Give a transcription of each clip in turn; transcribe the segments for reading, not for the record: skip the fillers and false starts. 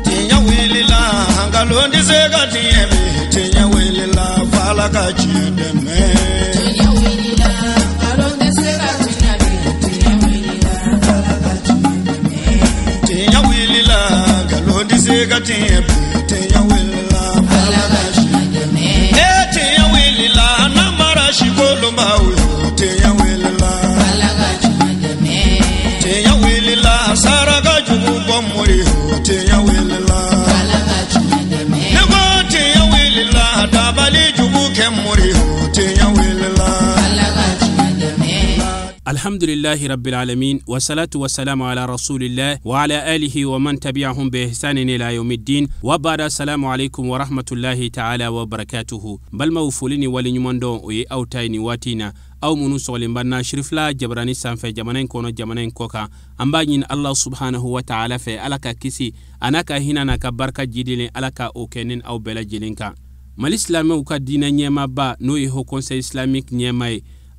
Tinya wilila hangalondi zega tiemi tinya wilila fala kachideme tinya wilila hangalondi zega tiemi tinya wilila fala kachideme tinya wilila hangalondi zega tiemi tinya wilila fala kachideme tinya wilila namara shikolomba uyo tinya wilila fala kachideme tinya wilila saraka jugu bomuri tinya wilila fala kachideme nego tinya wilila dabali jugu kemuri tinya wilila fala kachideme. Alhamdulillahi rabbil alamin wa salatu wa salamu ala rasulillah wa ala alihi wa man tabi'ahum bi ihsanin ila yawmiddin wa ba'da. Assalamu alaykum wa rahmatullahi ta'ala wa barakatuhu. Balma ufulini wali nyumondo oye autayni watina aw munu solimbanna shirifla jabrani sanfe jamanen kono jamanen koka ambagin Allah subhanahu wa ta'ala fe alaka kisi anaka hina na ka barka jidilin alaka okenen aw bela jilinka mal islamu ka dina nyema ba no e ho conseil islamique nyema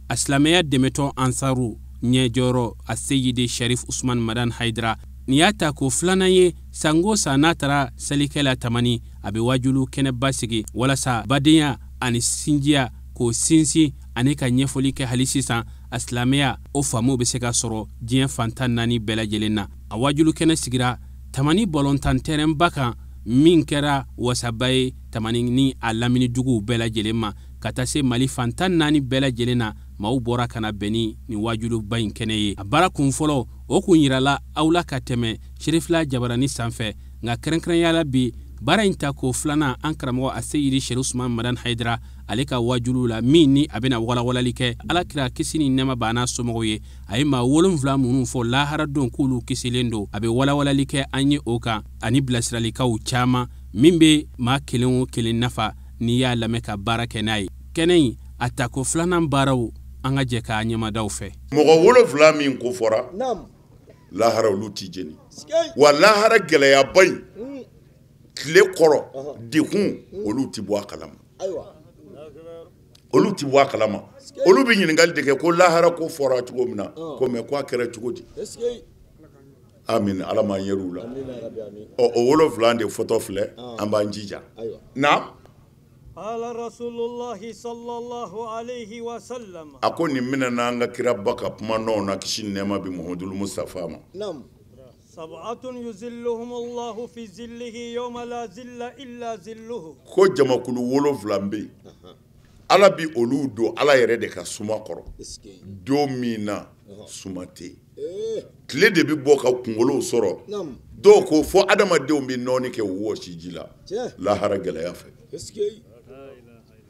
aslameya demeto ansaru nyejoro asayidi Sharif Usman Madan Haidara niyata ko flanaye sango sanatara salikela tamani abe wajulu kene basigi wala sa badiya ani sinjia ko sinsi anika nyefoli ke halisisa aslameya o famu be se ka soro dien fantan nani bela jelenna awajulu kene sigira tamani bolontan terem baka min kera wasabaye tamani ni alamini dugu bela jelenma katase mali fantan nani bela jelena mau bora kana beni ni wajulu bayin keneye abara kun folo o kun yirala awla kateme shirifla jabarani sanfe nga krenkren yala bi bara inta ko flana ankramo asayidi Sharif Usman Madan Haidara alika wajulu la mini abena wala wala like alakira kisini nema bana somoye ayima wolum vla munu fo lahara don kulu kisilendo abe wala wala like anye oka ani blasralika u chama mimbe ma kelon kelen nafa ni ya lameka barake nay kenei atako flana barawu anga je ka nyama dawfe mogo wolo vla min ko fora nam lahara luti jeni wa lahara gele ya bay kle koro dihun oluti bo akalama aywa oluti bo akalama olu bi nyingal de ko lahara ko fora tugo mina ko me ko akere tugo di amin alama yerula o wolo vla de photo fle amba njija aywa na قال رسول الله صلى الله عليه وسلم أكون من نانغا كرابك بمانونا كشين نما بمحمد المصطفى نعم سبعة يزلهم الله في زله يوم لا زل إلا زله كو جما كل ولو فلامبي ala bi olu do ala yɛrɛ de ka suma kɔrɔ do mina sumate tile de bi bɔ ka kungolo sɔrɔ dɔw ko fɔ adamadenw bi nɔɔni kɛ wɔsi ji la lahara gɛlɛya fɛ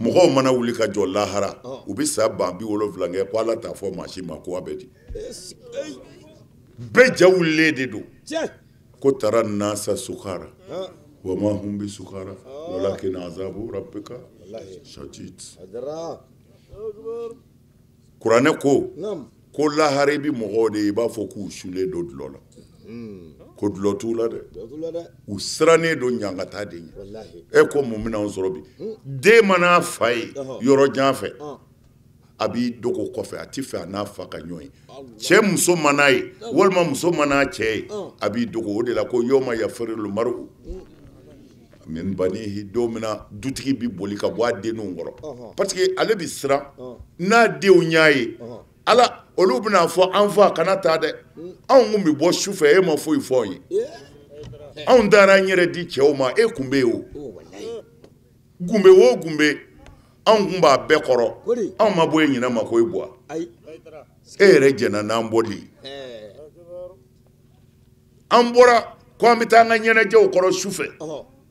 mɔgɔw mana wuli ka jɔ lahara u bi sa ban 70 kɛ ko ala t'a fɔ maa si ma ko a bɛ di bɛɛ ja wulilen de don ko tara nasa sukara wa ma hum bi sukara walakin azabu rabbika shadid kuranɛ ko lahara bi mɔgɔw de i b'a fɔ k'u sulen do dulɔ la ko dulɔ t'u la dɛ u sirannen do ɲangata de ɲɛ ko mun bɛna sɔrɔ bi den mana fa ye yɔrɔ jan fɛ a b'i dogo kɔfɛ a tɛ fɛ a n'a fa ka ɲɔgɔn ye cɛ muso mana ye walima muso mana cɛ ye a b'i dogo o de la ko yawma yafirul mar'u min banihi don min na dutigi bi boli ka bɔ a denninw kɔrɔ parce que ale bi siran n'a denw y'a ye ala olu bɛna fɔ an fa kana taa dɛ anw kun bi bɔ su fɛ e ma foyi fɔ an ye anw taara an yɛrɛ di cɛw ma e kun bɛ yen o gunbe o gunbe anw kun b'a bɛɛ kɔrɔ anw ma bɔ e ɲinɛ ma ko e bɔ e yɛrɛ jɛnna n'an bɔ de ye an bɔra ko an bɛ taa an ka ɲɛnajɛw kɔrɔ su fɛ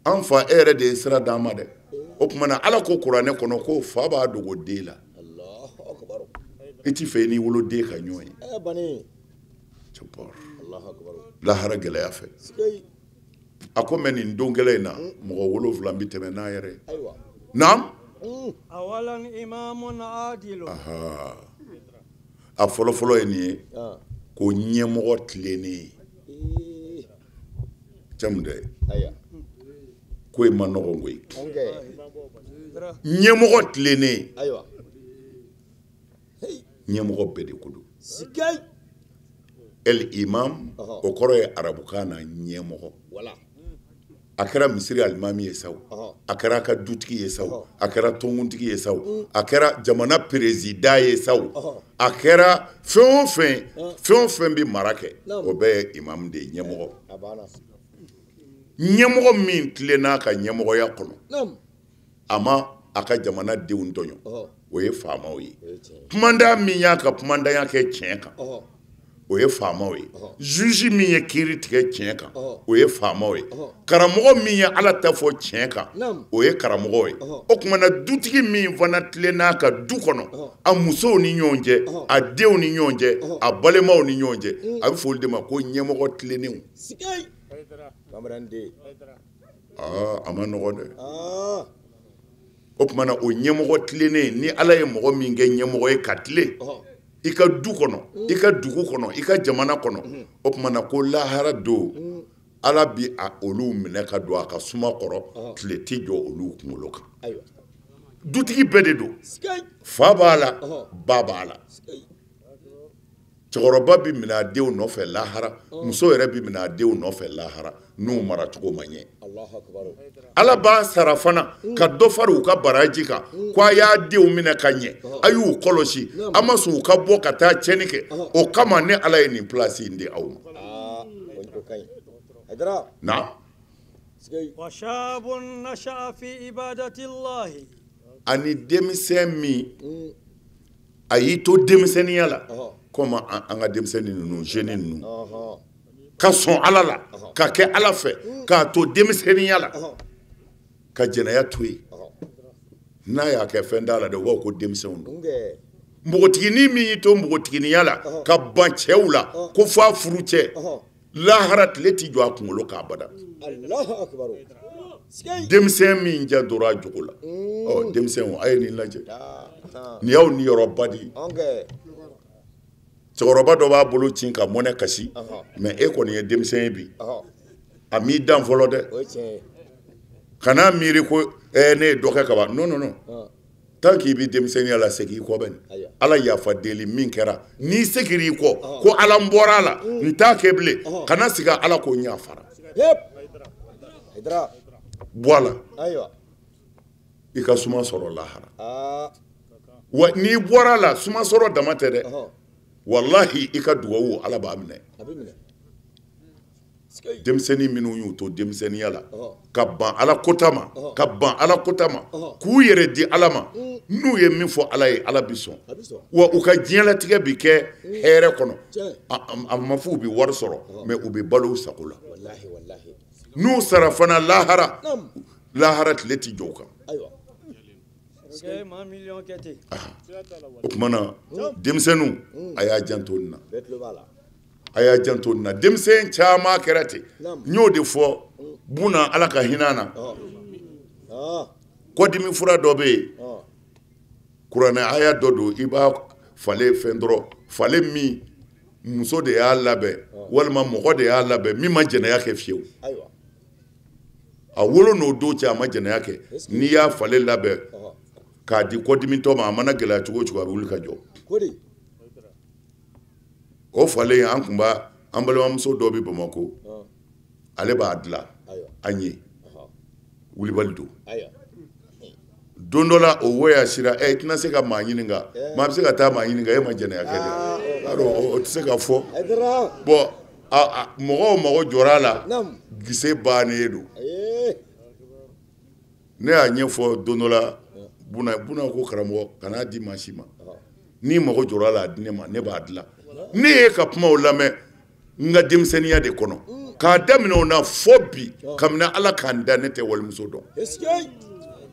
an fa e yɛrɛ de ye sira d'an ma dɛ o tuma na ala ko kuranɛ kɔnɔ ko fa b'a dogo den la i t'i fɛ i n'i wolo den ka ɲɔgɔn ye lahara gɛlɛya fɛ a ko mɛ nin don gɛlɛn in na mɔgɔ 7 bi tɛmɛ n'a yɛrɛ naam awalan imamun adilu a fɔlɔfɔlɔ ye nin ye ko ɲɛmɔgɔ tilennen ye jamu dɛ ko ma nɔgɔn koyi ɲɛmɔgɔ tilennen ɲɛmɔgɔ bɛɛ de ko don el imam o kɔrɔ ye arabukan na ɲɛmɔgɔ a kɛra misiri alimami ye saw a kɛra a ka dutigi ye saw a kɛra tɔnkuntigi ye saw a kɛra jamana perezida ye saw a kɛra fɛn o fɛn bɛ mara kɛ o bɛɛ ye imam de ye ɲɛmɔgɔ ɲɛmɔgɔ min tilenna ka ɲɛmɔgɔya kɔnɔ a ma a ka jamana denw tɔɲɔ o ye faamaw ye kumanda min y'a ka kumandanya kɛ tiɲɛ kan o ye faamaw ye juge min ye kiiri tigɛ tiɲɛ kan o ye faamaw ye karamɔgɔ min ye ala ta fɔ tiɲɛ kan o ye karamɔgɔw ye o kumana dutigi min fana tilenna ka du kɔnɔ a musow ni ɲɔgɔn cɛ a denw ni ɲɔgɔn cɛ a balimaw ni ɲɔgɔn cɛ a bɛ fɔ olu de ma ko ɲɛmɔgɔ tilennenw a ma nɔgɔ dɛ o kumana o ɲɛmɔgɔ tilennen ni ala ye mɔgɔ min kɛ ɲɛmɔgɔ ye ka tilen i ka du kɔnɔ i ka dugu kɔnɔ i ka jamana kɔnɔ o kumana ko lahara don ala bi olu minɛ ka don a ka suma kɔrɔ tile tɛ jɔ olu kunkolo kan dutigi bɛɛ de don fa b'a la ba b'a la cɛkɔrɔba bi minɛ a denw nɔfɛ lahara muso yɛrɛ bi minɛ a denw nɔfɛ lahara n'u mara cogo ma ɲɛ ala b'a sara fana ka dɔ fari u ka baraji kan ko a y'a denw minɛ ka ɲɛ a y'u kɔlɔsi a ma sɔn u ka bɔ ka taa tiɲɛni kɛ o kama ne ala ye nin place in di aw ma na washabun nasha'a fi ibadati llahi ani denmisɛn min a y'i to denmisɛnniya la komi an ka denmisɛnnin ninnu jeune ninnu ka sɔn ala la ka kɛ ala fɛ k'a to denmisɛnniya la ka jɛnɛya to yen n'a y'a kɛ fɛn t'a la dɛ u b'a fɔ ko denmisɛnw don npogotiginin min y'i to npogotiginiya la ka ban cɛw la ko f'a furu cɛ lahara tile tɛ jɔ a kunkolo kan abada denmisɛn min ja dɔrɔn a jogo la denmisɛnw a ye nin lajɛ nin y'aw niyɔrɔba de ye cɛkɔrɔba dɔ b'a bolo cin ka mɔnɛ kasi mais e kɔni ye denmisɛn ye bi a m'i dan fɔlɔ dɛ kana miiri ko ne ye dɔ kɛ ka ban non tant k'i bi denmisɛnniya la segin i kɔ bɛ nin ala yafa deli min kɛra n'i segir'i kɔ ko ala n bɔra a la n t'a kɛ bilen kana sigi ala k'o ɲɛ fara bɔ a la i ka suma sɔrɔ lahara wa n'i bɔra a la suma sɔrɔ dama tɛ dɛ wallahi i ka dugawu ala b'a minɛ denmisɛnnin minnu y'u to denmisɛnniya la ka ban ala kota ma k'u yɛrɛ di ala ma n'u ye min fɔ ala ye ala bi sɔn wa u ka diɲɛlatigɛ bi kɛ hɛrɛ kɔnɔ a ma fɔ u bi wari sɔrɔ mais u bi balo u sago la n'u sara fana lahara tile ti jɔ u kan o kumana denmisɛnninw a y'a janto nin na denmisɛn caman kɛra ten n y'o de fɔ buna ala ka hinɛ na kɔdimi fura dɔ bɛ yen kuranɛ aya dɔ don i b'a falen fɛn dɔrɔn falen min muso de y'a labɛn walima mɔgɔ de y'a labɛn min ma jɛnɛya kɛ fiyewu a wolo n'o don cɛ a ma jɛnɛya kɛ n'i y'a falen labɛn k'a di kɔdimitɔ ma a mana gɛlɛya cogo o cogo a bɛ wuli ka jɔ o falen an tun b'a an balimamuso dɔ bɛ Bamakɔ ale b'a dilan an ye wulibali don don dɔ la o woya sira i tɛna se ka maa ɲininka maa bɛ se ka taa maa ɲininka e ma jɛnɛya kɛ dɛ o tɛ se ka fɔ bɔn mɔgɔw mago jɔra a la gise bannen don ne y'a ɲɛfɔ don dɔ la buna ko karamɔgɔ kan'a di maa si ma n'i mago jɔra a la a di ne ma ne b'a dilan ne ye ka kumaw lamɛn n ka denmisɛnniya de kɔnɔ k'a daminɛ o na fɔ bi kabini ala k'an da ne tɛ walimuso dɔn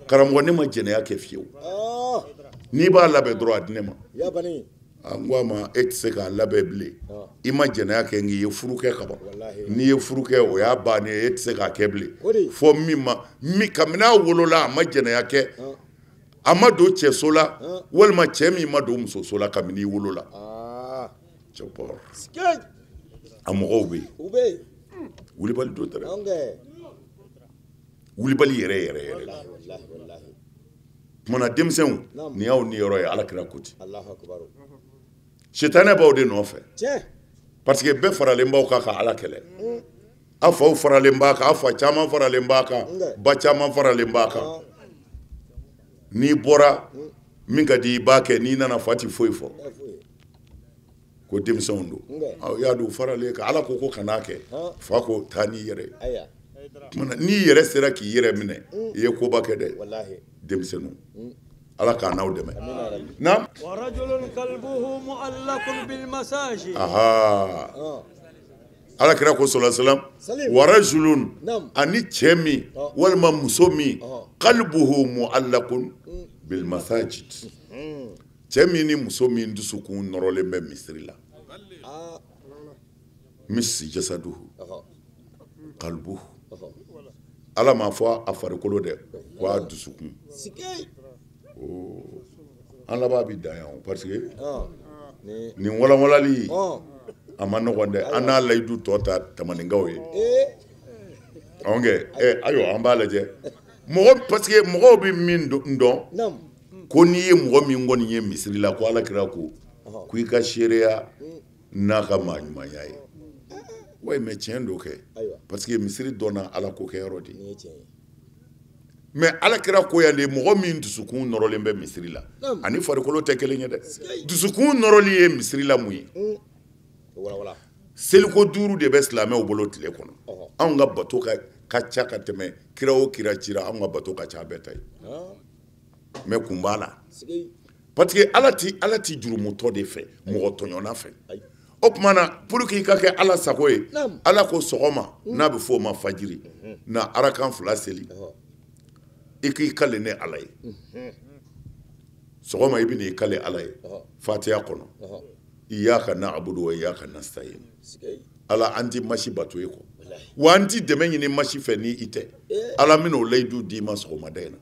karamɔgɔ ne ma jɛnɛya kɛ fiyewu n'i b'a labɛn dɔrɔn a di ne ma n ko a ma e tɛ se k'a labɛn bilen i ma jɛnɛya kɛ nk'i ye furu kɛ ka ban n'i ye furu kɛ o y'a bannen ye e tɛ se k'a kɛ bilen fɔ kabini a wolola a ma jɛnɛya kɛ a ma don cɛso la walima cɛ min ma don musoso la kabini i wolola a mɔgɔw bɛ yen wulibali don tɛ wulibali yɛrɛ la tumana denmisɛnw nin y'aw niyɔrɔ ye alakira ko ten sitanɛ b'aw de nɔfɛ parce que bɛɛ faralen b'aw kan ka ala kɛlɛ a faw faralen b'a kan a fa caman faralen b'a kan ba caman faralen b'a kan n'i bɔra min ka di i b'a kɛ n'i nana fa ti foyi fɔ ko denmisɛnw don aw y'a dɔn faralen kan ala ko kan'a kɛ fa ko taa n'i yɛrɛ n'i yɛrɛ sera k'i yɛrɛ minɛ i ye koba kɛ dɛ denmisɛnninw ala k'a n'aw dɛmɛ na ورجل قلبه معلق بالمساجد ala kira ko sallallahu warajulun ani cɛ min walima muso min qalbuhu mu'allaqun bil masajid cɛ min ni muso min dusukun nɔrɔlen bɛ misiri la misi jasaduhu qalbuhu ala m'a fɔ a farikolo dɛ ko a dusukun an laban bi dan yan parce que nin walawalali a ma nɔgɔn dɛ an n'a layidu tɔ ta tamaninkaw ye anw kɛ ayiwa an b'a lajɛ parce que mɔgɔw bɛ min dɔn ko n'i ye mɔgɔ min kɔni ye misiri la ko ala kira ko i ka seereya n'a ka maa ɲumanya ye wa mais tiɲɛ don kɛ parce que misiri dɔnna ala ko kɛyɔrɔ de mais ala kira ko yan de mɔgɔ min dusukun nɔrɔlen bɛ misiri la ani farikolo tɛ kelen ye dɛ dusukun nɔrɔli ye misiri la mun ye seliko 5 de bɛ silamɛw bolo tile kɔnɔ anw ka bato ka ca ka tɛmɛ kira o kira cira anw ka bato ka ca bɛɛ ta ye mais kun b'a la parce que ala ti jurumutɔ de fɛ mɔgɔ tɔɲɔna fɛ o tuma na pour que i ka kɛ ala sago ye ala ko sɔgɔma n'a bɛ fɔ o ma fajiri na arakan 2 seli i k'i kale ne ala ye sɔgɔma i bɛ n'i kale ala ye fatiha kɔnɔ iyyaka na'budu wa iyyaka nasta'in ala an ti masi bato ye kɔ wa an ti dɛmɛ ɲini masi fɛ ni i tɛ ala min o layidu d'i ma sɔgɔmada in na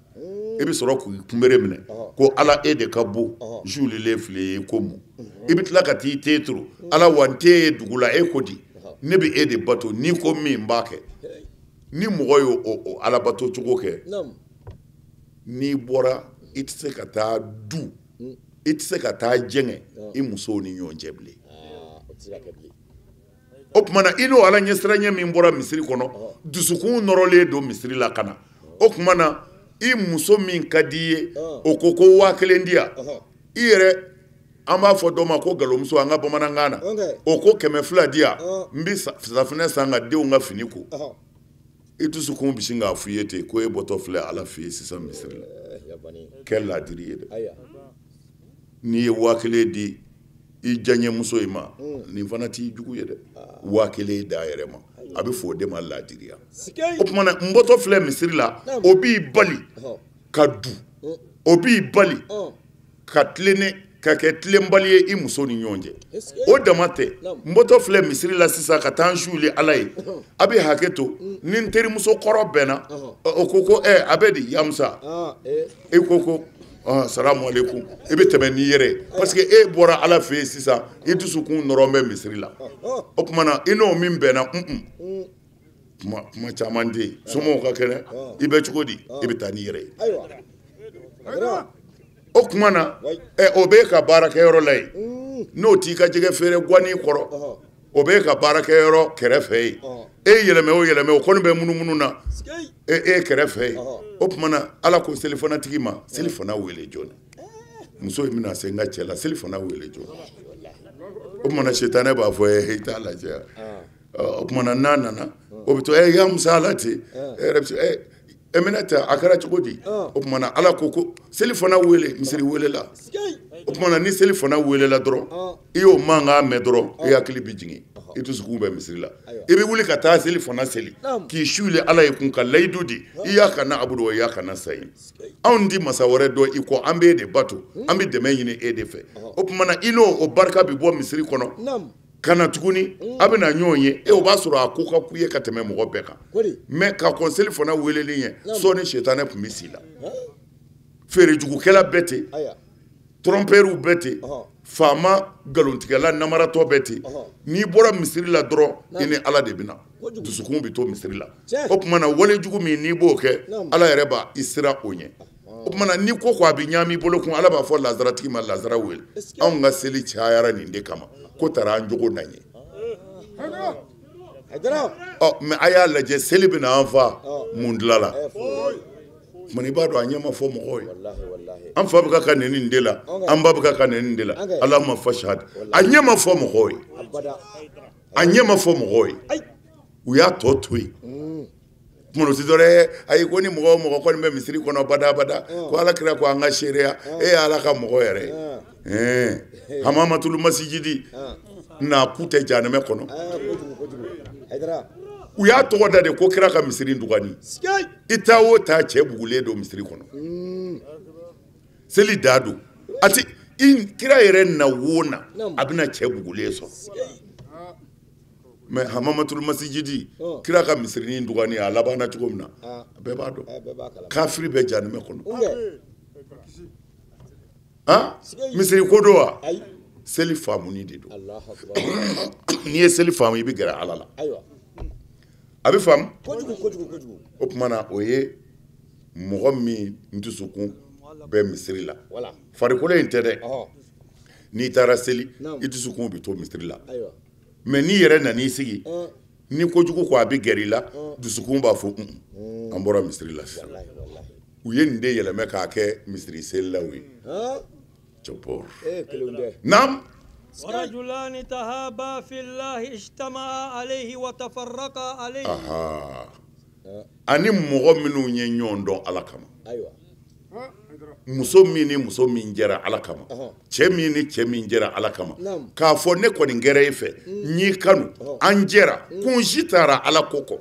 i bɛ sɔrɔ k'i kunbere minɛ ko ala e de ka bon julilen filɛ ye ko mun i bɛ tila ka t'i te turu ala wa n te ye dugu la e ko di ne bɛ e de bato n'i ko min b'a kɛ ni mɔgɔ ye o ala bato cogo kɛ n'i bɔra i tɛ se ka taa du i tɛ se ka taa jɛngɛ i musow ni ɲɔgɔn cɛ bilen o tuma na i n'o ala ɲɛsiranɲɛ min bɔra misiri kɔnɔ dusukun nɔrɔlen don misiri la ka na o tuma na i muso min ka di i ye o ko 1000 di yan i yɛrɛ an b'a fɔ dɔ ma ko nkalonmuso an ka bamanankan na o ko 200 di yan n bɛ safinɛ san ka denw ka fini ko i dusukun bɛ sin k'a fɔ i ye ten ko e bɔtɔ filɛ ala fɛ yen sisan misiri la kɛ ladiri ye dɛ n'i ye 1000 di i diyaɲɛmuso in ma nin fana t'i jugu ye dɛ 1000 d'a yɛrɛ ma a bɛ fɔ o de ma ladiriya o tuma na n bɔtɔ filɛ misiri la o b'i bali ka du o b'i bali ka tilenne ka kɛ tilenbali ye i muso ni ɲɔgɔn cɛ o dama tɛ n bɔtɔ filɛ misiri la sisan ka taa n suuli ala ye a bɛ hakɛ to ni n terimuso kɔrɔ bɛnna o ko a bɛ di yamusa e ko salamu alaikum i bɛ tɛmɛ n'i yɛrɛ ye parce que e bɔra ala fɛ yen sisan i dusukun nɔrɔ bɛ misiri la o tuma na i n'o min bɛnna kuma caman tɛ yen somɔgɔw ka kɛnɛ i bɛ cogo di i bɛ taa n'i yɛrɛ ye o tuma na o bɛ ka baarakɛyɔrɔ la yen n'o t'i ka jɛgɛ feere guwani kɔrɔ o bɛ ka baarakɛyɔrɔ kɛrɛfɛ yen e yɛlɛmɛ o yɛlɛmɛ o kɔni bɛ munumunu na e kɛrɛfɛ yen o tuma na ala ko selifanatigi ma selifana wele joona muso in bɛna se n ka cɛ la selifana wele joona o tuma na sitanɛ b'a fɔ i t'a lajɛ o tuma na n'a nana o bɛ to ya musa ala ten e minɛ tɛ a kɛra cogo di o tuma na ala ko selifana wele misiri welela o tuma na ni selifana welela dɔrɔn i y'o mankan mɛn dɔrɔn i hakili bɛ jigin i dusukun bɛ misiri la i bɛ wuli ka taa selifana seli k'i suuli ala ye kun ka layidu di iyyaka na'budu wa iyyaka nasta'in anw di masa wɛrɛ dɔn i kɔ an bɛ e de bato an bɛ dɛmɛ ɲini e de fɛ o tuma na i n'o o barika bɛ bɔ misiri kɔnɔ ka na tuguni a bɛ na ɲɔgɔn ye o b'a sɔrɔ a ko ka k'u ye ka tɛmɛ mɔgɔ bɛɛ kan mɛ ka kɔn selifana weleli ye sɔɔni sitanɛ tun bɛ si la feerejugukɛla bɛɛ ten trɔmpɛriw bɛɛ ten faama nkalontigɛla namaratɔ bɛɛ ten n'i bɔra misiri la dɔrɔn i ni ala de bɛ na dusukun bɛ to misiri la o tuma na walejugu min n'i b'o kɛ ala yɛrɛ b'a i sira o ɲɛ o tuma na n'i ko a bɛ ɲami bolo kun ala b'a fɔ lazaratigi ma lazara wele anw ka seli cayara nin de kama ko taara an jogo na ye mais a y'a lajɛ seli bɛna an fa mun dilala mani b'a dɔn a ɲɛ ma fɔ mɔgɔw ye an fa bɛ ka nɛni nin de la an ba bɛ ka nɛni nin de la Allahumma fashhad a ɲɛ ma fɔ mɔgɔw ye a ɲɛ ma fɔ mɔgɔw ye u y'a tɔ to yen kunkolo si dɔrɔn ayi ko ni mɔgɔ o mɔgɔ kɔni bɛ misiri kɔnɔ bada ko Alakira ko an ka seereya e ye Ala ka mɔgɔ yɛrɛ ye Hamamatul Masjidi n'a ku tɛ jahanɛmɛ kɔnɔ u y'a tɔgɔ da de ko kira ka misiri dugani i taa o taa cɛ bugulen don misiri kɔnɔ seli da don a tɛ kira yɛrɛ na wo na a bɛna cɛ bugulen sɔrɔ mais Hamamatul Masjidi kira ka misiri dugani a laban na cogo min na a bɛɛ b'a dɔn kafiri bɛ jahanɛmɛ kɔnɔ misiri ko don wa seli faamuni de don n'i ye seli faamu i bɛ gɛrɛ Ala la a bɛ faamu o tuma na o ye mɔgɔ min dusukun bɛ misiri la farikolo in tɛ dɛ n'i taara seli i dusukun bɛ to misiri la mais n'i yɛrɛ nan'i sigi ni kojugu ko a bɛ gɛrɛ i la dusukun b'a fɔ an bɔra misiri la sisan u ye nin de yɛlɛmɛ k'a kɛ misiri selilaw ye cɛpɔr naam ورجلان تهابا في الله اجتمعا عليه وتفرقا عليه ani mɔgɔ minnu ye ɲɔgɔn dɔn Ala kama muso min ni muso min jɛra Ala kama cɛ min ni cɛ min jɛra Ala kama k'a fɔ ne kɔni kɛra e fɛ n y'i kanu an jɛra kun si taara Ala ko kɔ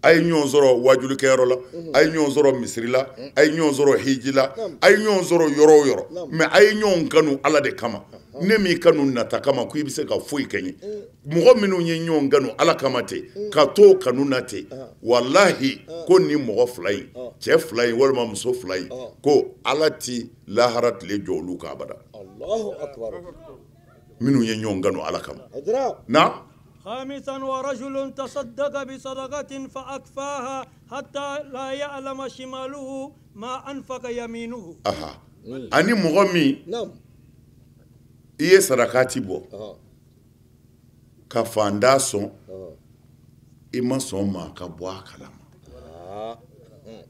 a ye ɲɔgɔn sɔrɔ wajulikɛyɔrɔ la a ye ɲɔgɔn sɔrɔ misiri la a ye ɲɔgɔn sɔrɔ hiji la a ye ɲɔgɔn sɔrɔ yɔrɔ o yɔrɔ mais a ye ɲɔgɔn kanu Ala de kama ne m'i kanu nata kama ko i bɛ se ka foyi kɛ n ye mɔgɔ minnu ye ɲɔgɔn kanu Ala kama ten ka to kanu na ten walahi ko ni mɔgɔ fila in cɛ fila in walima muso fila in ko Ala ti lahara tile jɔ olu kan abada minnu ye ɲɔgɔn kanu Ala kama na خامسا ورجل تصدق بصدقة فأكفاها حتى لا يعلم شماله ما أنفق يمينه ani mɔgɔ min i ye sarakati bɔ ka fanda sɔn i ma sɔn ma ka bɔ a kalama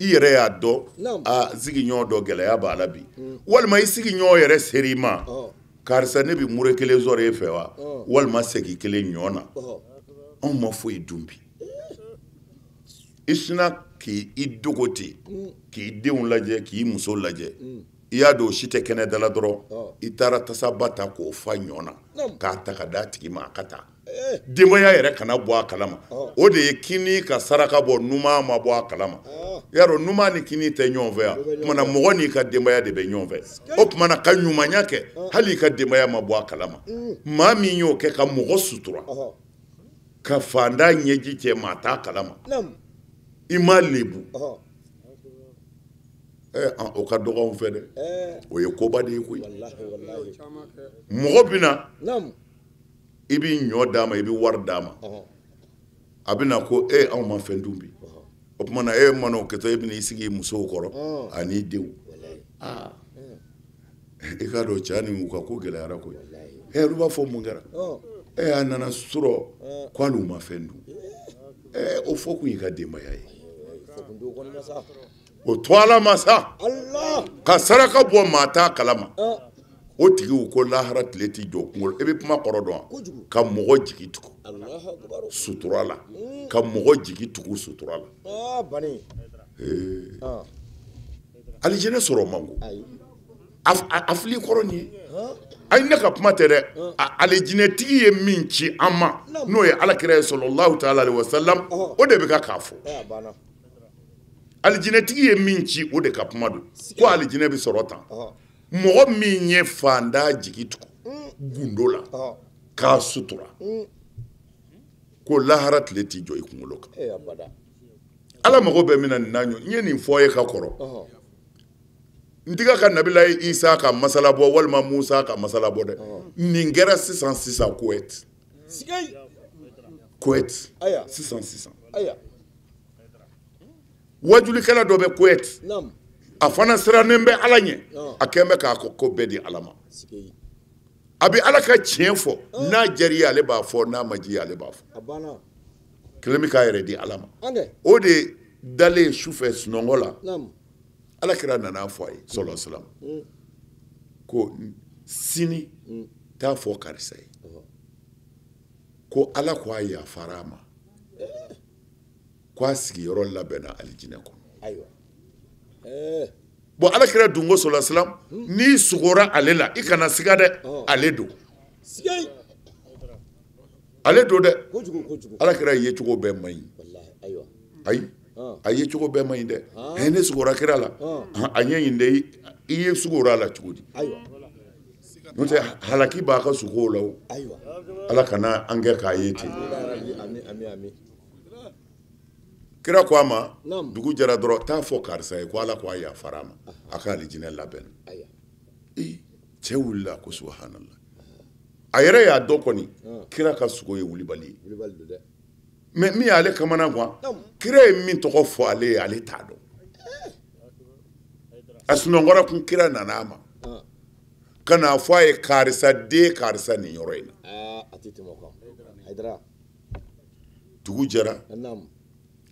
i yɛrɛ y'a dɔn a sigiɲɔgɔn dɔ gɛlɛya b'a la bi walima i sigiɲɔgɔn yɛrɛ seri ma karisa ne bɛ mure kelen sɔrɔ e fɛ wa walima segi kelen ɲɔ na anw ma foyi dun bi i sina k'i dogo ten k'i denw lajɛ k'i muso lajɛ i y'a dɔn o si tɛ kɛnɛ dala dɔrɔn i taara tasaba ta k'o fa ɲɔ na k'a ta ka d'a tigi ma a ka taa denbaya yɛrɛ kana bɔ a kalama o de ye kini ka saraka bɔ numan ma bɔ a kalama y'a dɔn numan ni kini tɛ ɲɔgɔn fɛ yan o tumana mɔgɔ n'i ka denbaya de bɛ ɲɔgɔn fɛ o tumana ka ɲumanya kɛ hali i ka denbaya ma bɔ a kalama maa min y'o kɛ ka mɔgɔ sutura ka fanda ɲɛji cɛ maa t'a kalama i ma lebu o ka dɔgɔ anw fɛ dɛ o ye koba de ye koyi mɔgɔ bɛ na i b'i ɲɔ d'a ma i bɛ wari d'a ma a bɛ na ko anw ma fɛn dun bi o tumana mana o kɛtɔ e bɛna i sigi musow kɔrɔ ani denw i k'a dɔn cɛ ni u ka ko gɛlɛyara koyi olu b'a fɔ mun kɛra a nana sɔrɔ k'ale ma fɛn dun o fɔ kun y'i ka denbaya ye o to Ala ma sa ka saraka bɔ maa t'a kalama o tigiw ko lahara tile ti jɔ kunkolo e bɛ kuma kɔrɔ dɔn ka mɔgɔ jigi tugu sutura la ka mɔgɔ jigi tugu sutura la alijinɛ sɔrɔ man go a fili kɔrɔ nin ye ayi ne ka kuma tɛ dɛ alijinɛtigi ye min ci an ma n'o ye Alakira ye sallallahu ta'ala alaihi wasallam o de bɛ k'a fɔ alijinɛtigi ye min ci o de ka kuma don ko alijinɛ bɛ sɔrɔ tan mɔgɔ min ye fanda jigi tugu gundo la k'a sutura ko lahara tile t'i jɔ i kunkolo kan Ala mago bɛ min na nin n'a ɲɔ n ye nin fɔ ye ka kɔrɔ n tiga ka Nabilayi Isa ka masala bɔ walima Musa ka masala bɔ dɛ nin kɛra sisan Kuwait sisan wajulikɛla dɔ bɛ Kuwait a fana sirannen bɛ Ala ɲɛ a kɛn bɛ k'a ko bɛɛ di Ala ma a bɛ ala ka tiɲɛ fɔ n'a diyara i ye ale b'a fɔ n'a ma diya i ye ale b'a fɔ kelen bɛ k'a yɛrɛ di ala ma o de dalen sufɛ sunɔgɔ la ala kira nana fɔ a ye sɔlɔ silam ko sini t'a fɔ karisa ye ko ala ko a yafara a ma ko a sigiyɔrɔ labɛnna alijinɛ kɔnɔ bon ala kira dungo sɔlɔ silam n'i sugora ale la i kana siga dɛ ale don ale don dɛ ala kira ye cogo bɛɛ man ɲi ayi a ye cogo bɛɛ man ɲi dɛ ne sugora kira la a ɲɛ ɲin dɛ i ye sugora la cogo di n'o tɛ halaki b'a ka sugow la o ala kana an kɛ k'a ye ten kira ko a ma dugu jɛra dɔrɔn t'a fɔ karisa ye ko ala ko a yafara a ma a ka alijinɛ labɛnna cɛ wulila ko subhanallah a yɛrɛ y'a dɔn kɔni kira ka sogo ye wulibali ye mais min y'ale kamana quoi kira ye min tɔgɔ fɔ ale ye ale t'a dɔn a sunɔgɔra kun kira nana a ma ka n'a fɔ a ye karisa den karisa nin yɔrɔ in na dugu jɛra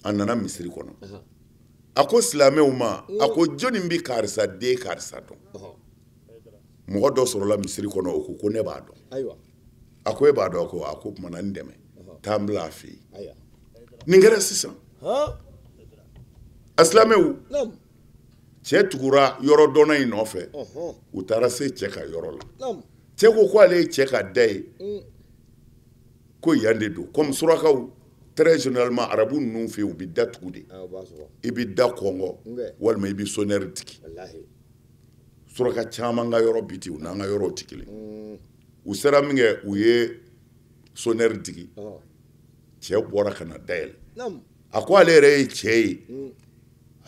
a nana misiri kɔnɔ a ko silamɛw ma a ko jɔnni bɛ karisa den karisa dɔn mɔgɔ dɔ sɔrɔla misiri kɔnɔ o ko ne b'a dɔn a ko e b'a dɔn ko a ko tuma na n dɛmɛ taa n bila a fɛ yen nin kɛra sisan a silamɛw cɛ tugura yɔrɔ dɔnna in nɔfɛ u taara se cɛ ka yɔrɔ la cɛ ko ko ale ye cɛ ka da ye ko yan de don comme surakaw très généralement arabu ninnu fɛ yen u bɛ da tugu de i bɛ da kɔngɔ walima i bɛ sonnɛri tigi suraka caman ka yɔrɔ bi ten u n'an ka yɔrɔw tɛ kelen u sera min kɛ u ye sonnɛri tigi cɛ bɔra ka na dayɛlɛ a ko ale yɛrɛ ye cɛ ye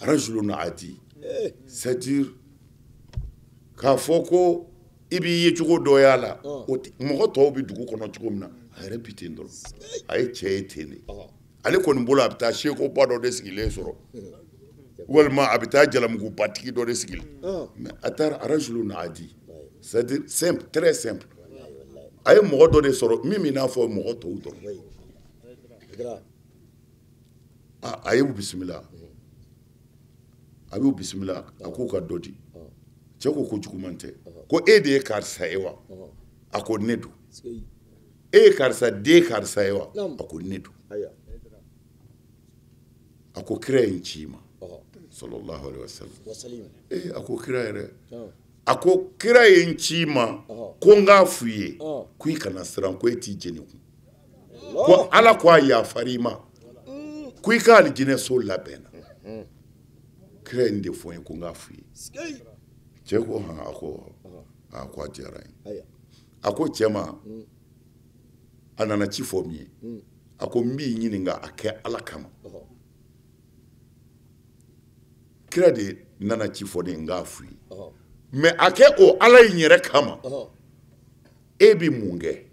rajulun adi c'est-à-dire k'a fɔ ko i b'i ye cogo dɔ y'a la mɔgɔ tɔw bɛ dugu kɔnɔ cogo min na a yɛrɛ bi ten dɔrɔn a ye cɛ ye ten de ale kɔni bolo a bɛ taa sekoba dɔ de sigilen sɔrɔ walima a bɛ taa jalamugubatigi dɔ de sigilen mais a taara rajulun adi c'est-à-dire simple très simple a ye mɔgɔ dɔ de sɔrɔ min bɛ n'a fɔ mɔgɔ tɔw dɔrɔn a y'u bisimila a b'u bisimila a k'u ka dɔ di cɛ ko juguman tɛ ko e de ye karisa ye wa a ko ne don e ye karisa den karisa ye wa a ko ne don a ko kira ye n ci ma sallallahu alaihi wasallam a ko kira yɛrɛ a ko kira ye n ci ma ko n k'a f'u ye ko i kana siran ko e t'i jeni kun ko ala ko a yafara i ma ko i ka alijinɛ so labɛnna kira ye nin de fɔ n ye ko n k'a f'u ye cɛ ko a ko a diyara n ye a ko cɛ ma a nana ci fɔ min ye a ko n b'i ɲininka a kɛ ala kama kira de nana ci fɔ ne n k'a f'u ye mais a kɛ o ala in yɛrɛ kama e bɛ mun kɛ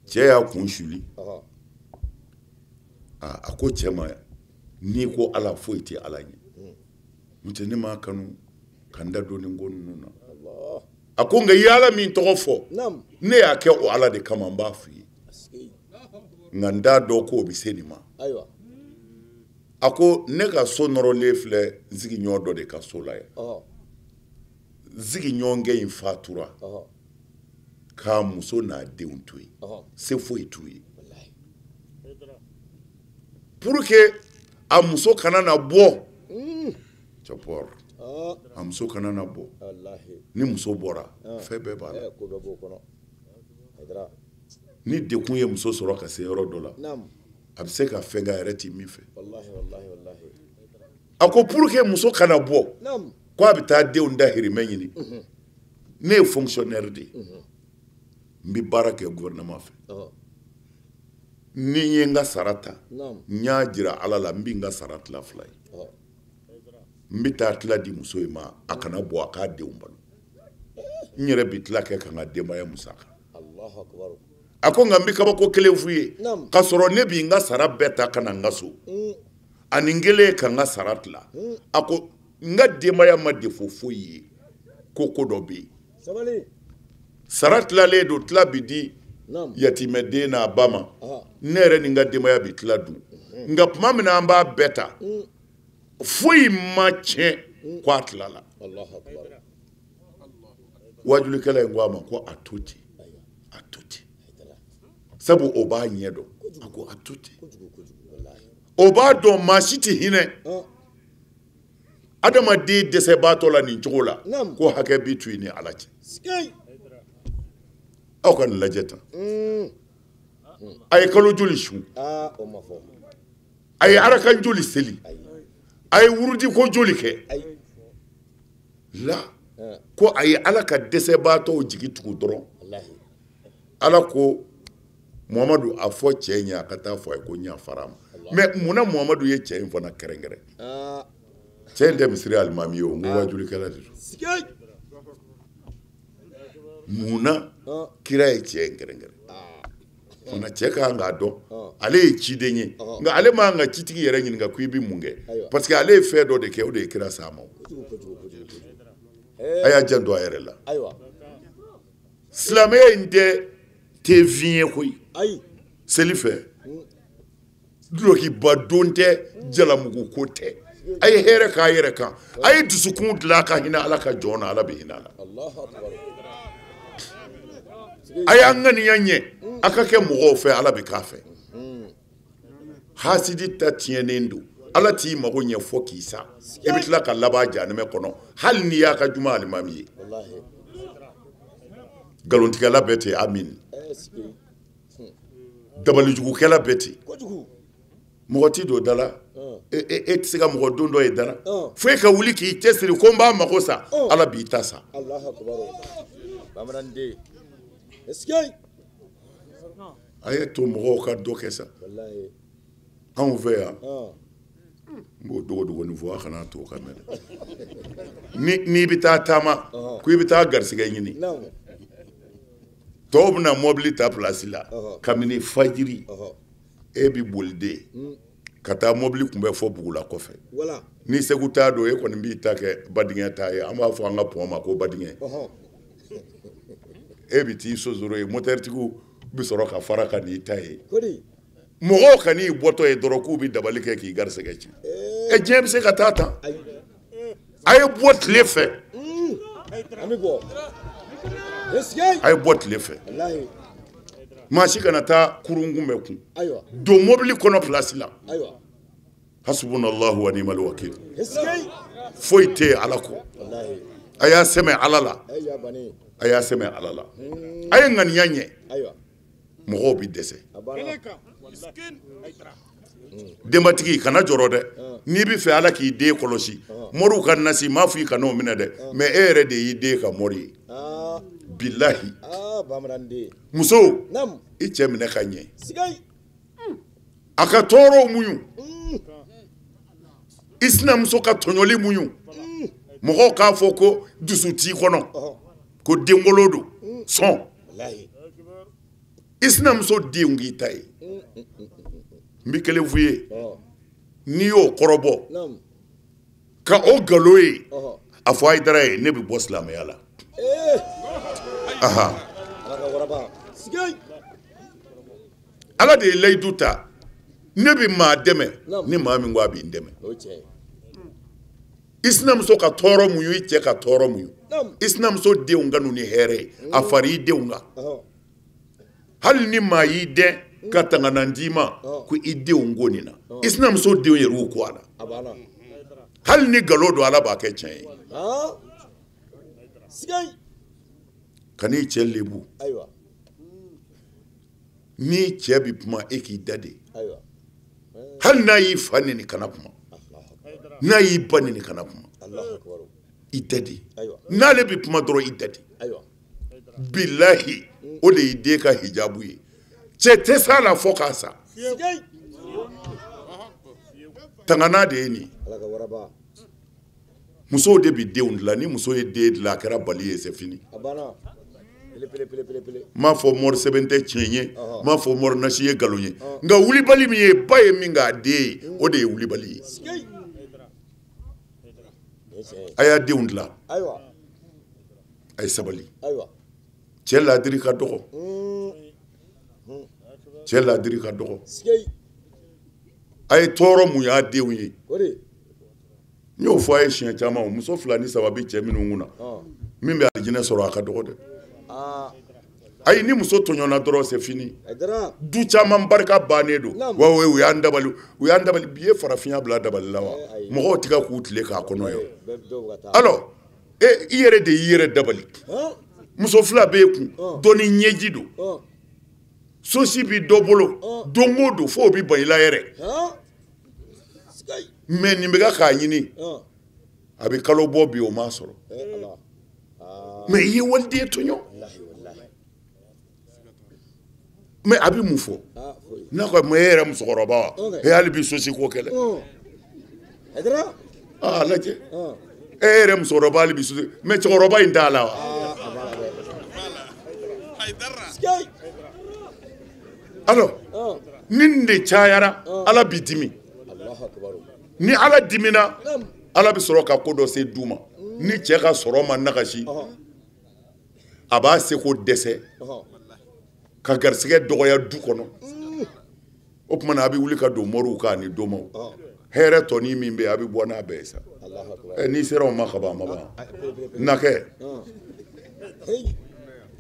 cɛ y'a kun suli a ko cɛ ma n'i ko ala foyi tɛ ala ɲɛ n'o tɛ ne m'a kanu ka n da don nin ko ninnu na a ko nka i ye ala min tɔgɔ fɔ ne y'a kɛ o ala de kama n b'a f'i ye nka n t'a dɔn k'o bɛ se nin ma a ko ne ka so nɔrɔlen filɛ n sigiɲɔgɔn dɔ de ka so la yan n sigiɲɔgɔnkɛ in fatura k'a muso n'a denw to yen se foyi t'u ye pour que a muso kana na bɔ cɛpɔr a muso kana na bɔ ni muso bɔra fɛn bɛɛ b'a la ni dekun ye muso sɔrɔ ka se yɔrɔ dɔ la a bɛ se ka fɛn k'a yɛrɛ tɛ min fɛ a ko pour que muso kana bɔ ko a bɛ taa denw dahirimɛ ɲini ne ye fonctionnaire de ye n bɛ baara kɛ gouvernement fɛ ni n ye n ka sara ta n y'a jira ala la n bɛ n ka sara tila fila ye n bɛ taa tila di muso in ma a kana bɔ a k'a denw balo n yɛrɛ bɛ tila kɛ ka n ka denbaya musaka a ko nka n bɛ kabako kelen f'u ye k'a sɔrɔ ne bɛ n ka sara bɛɛ ta ka na n ka so ani n kelen ka n ka sara tila a ko nga demaya ma defo foyi ye ko ko dɔ bɛ yen sara tilalen don tila bi di yatimɛden n'a ba ma ne yɛrɛ ni n ka denbaya bi tila dun nka tuma min na an b'a bɛɛ ta foyi ma tiɲɛ ko a tilala wajulikɛla in ko a ma ko a to ten a to ten sabu o b'a ɲɛ dɔn a ko a to ten o b'a dɔn maa si tɛ hinɛ adamaden dɛsɛbaatɔ la nin cogo la ko hakɛ b'i to yen ni ala cɛ aw ka nin lajɛ tan a ye kalo joli su a ye arakan joli seli a ye wurudi ko joli kɛ la ko a ye ala ka dɛsɛbaatɔw jigi tugu dɔrɔn ala ko muhamadu a fɔ cɛ in ye a ka taa fɔ a ye ko ɲa fara ma mɛ munna muhamadu ye cɛ in fana kɛrɛnkɛrɛn cɛ in tɛ misiri alimami ye o n ko wajulikɛla de don munna kira ye cɛ in kɛrɛnkɛrɛn fana cɛ ka kan k'a dɔn ale ye ciden ye nka ale ma kan ka citigi yɛrɛ ɲininka ko i bɛ mun kɛ parce que ale ye fɛn dɔ de kɛ o de ye kira s'a ma a y'a janto a yɛrɛ la silamɛya in tɛ fiɲɛ ye koyi seli fɛ dulokiba don tɛ jalamugu ko tɛ a ye hɛrɛ k'a yɛrɛ kan a ye dusukun dilan a ka hinɛ ala ka jɔn na ala bɛ hinɛ a la a y'an ŋaniya ɲɛ a ka kɛ mɔgɔw fɛ ala bɛ k'a fɛ hasidi ta tiɲɛnen don ala t'i mago ɲɛ fɔ k'i sa i bɛ tila ka laban jahanɛmɛ kɔnɔ hali n'i y'a ka juma alimami ye nkalontigɛla bɛɛ ten amin dabalijugukɛla bɛɛ ten mɔgɔ t'i don da la e tɛ se ka mɔgɔ don dɔ ye da la fo e ka wuli k'i cɛsiri ko n b'a mago sa ala b'i ta sa a ye to mɔgɔw ka dɔ kɛ sa anw fɛ yan n b'o dogodogonin fɔ a kana to ka mɛn n'i bɛ taa taama ko i bɛ taa garisɛgɛ ɲini tɔw bɛna mɔbili ta pilasi la kabini fajiri e bɛ boli de ka taa mɔbili kun bɛ fɔ bugula kɔfɛ ni segu t'a don e kɔni b'i ta kɛ badingɛ ta ye an b'a fɔ an ka pɔn ma ko badingɛ e bɛ t'i sosoro ye motɛritigiw bɛ sɔrɔ ka fara ka n'i ta ye mɔgɔw ka n'i bɔtɔ ye dɔrɔn k'u bɛ dabali kɛ k'i garisɛgɛ ci diɲɛ bɛ se ka taa tan a ye bɔ tile fɛ a ye bɔ tile fɛ maa si kana taa kurun kunbɛn kun don mobili kɔnɔ pilasi la hasbunallahu wa ni'mal wakil foyi tɛ yen ala kɔ a y'a sɛmɛ ala la a y'a sɛmɛ ala la a ye ŋaniya ɲɛ mɔgɔw bɛ dɛsɛ denbatigi kana jɔrɔ dɛ n'i bɛ fɛ ala k'i den kɔlɔsi mɔriw ka nasi m'a fɔ i kan'o minɛ dɛ mɛ e yɛrɛ de y'i den ka mɔri ye bilahi muso i cɛ minɛ ka ɲɛ a ka tɔɔrɔw muɲu i sinamuso ka tɔɲɔli muɲu mɔgɔw k'a fɔ ko dusu t'i kɔnɔ ko denwolo don sɔn i sinamuso den k'i ta ye n bɛ kelen f'i ye n'i y'o kɔrɔbɔ ka o nkalon ye a fɔ a ye dara ye ne bɛ bɔ silamɛya la ala de ye layidu ta ne bɛ maa dɛmɛ ni maa min ko a bɛ n dɛmɛ i sinamuso ka tɔɔrɔ muɲu i cɛ ka tɔɔrɔ muɲu i sinamuso denw ka n'u ni hɛrɛ ye a fari i denw kan hali ni maa y'i dɛn ka tangana d'i ma ko i denw ko nin na i sinamuso denw yɛrɛ y'u ko a la hali ni nkalon don ala b'a kɛ tiɲɛ ye ka n'i cɛ lebu n'i cɛ bɛ kuma e k'i da de hali n'a y'i fa neni kana kuma n'a y'i ba neni kana kuma i da de n'ale bɛ kuma dɔrɔn i da de bilahi o de y'i den ka hijabu ye cɛ tɛ s'a la fɔ k'a sa tangana de ye nin musow de bɛ denw dilan ni muso ye den dilan a kɛra bali ye c'est fini m'a fɔ mɔri sɛbɛn tɛ tiɲɛ ye m'a fɔ mɔri nasi ye nkalon ye nka wulibali min ye ba ye min k'a den ye o de ye wulibali ye a y'a denw dilan ayiwa a ye sabali ayiwa cɛ ladiri ka dɔgɔ cɛ ladiri ka dɔgɔ sikei a ye tɔɔrɔ mun y'a denw ye o de n y'o fɔ a ye siɲɛ caman muso 2 ni 3 bi cɛ minnu kunna min bɛ alijinɛ sɔrɔ a ka dɔgɔ dɛ ayi ni muso tɔɲɔna dɔrɔn c'est fini du caman barika bannen don wa u y'an dabali bi ye farafinya bila dabali la wa mɔgɔw tɛ ka k'u tile k'a kɔnɔ yan alors i yɛrɛ de y'i yɛrɛ dabali muso 2 b'e kun dɔ ni ɲɛji don sosi bi dɔ bolo don o don fo o bi ban i la yɛrɛ mais nin bɛ k'a ɲini a bɛ kalo bɔ bi o m'a sɔrɔ mais i ye waliden tɔɲɔ mais a bɛ mun fɔ n'a ko mais e yɛrɛ musokɔrɔba wa hali bi sosi ko kɛlɛ lajɛ e yɛrɛ musokɔrɔba hali bi sosi mais cɛkɔrɔba in t'a la wa alors ni nin de cayara ala b'i dimi ni ala dimina ala bɛ sɔrɔ ka ko dɔ se du ma ni cɛ ka sɔrɔ ma nagasi a b'a seko dɛsɛ ka garisɛgɛ dɔgɔya du kɔnɔ o tuma na a bɛ wuli ka don mɔriw kan ni domaw hɛrɛ tɔni min bɛ yen a bɛ bɔ n'a bɛɛ ye sa n'i sera o ma ka ban ma ban nakɛ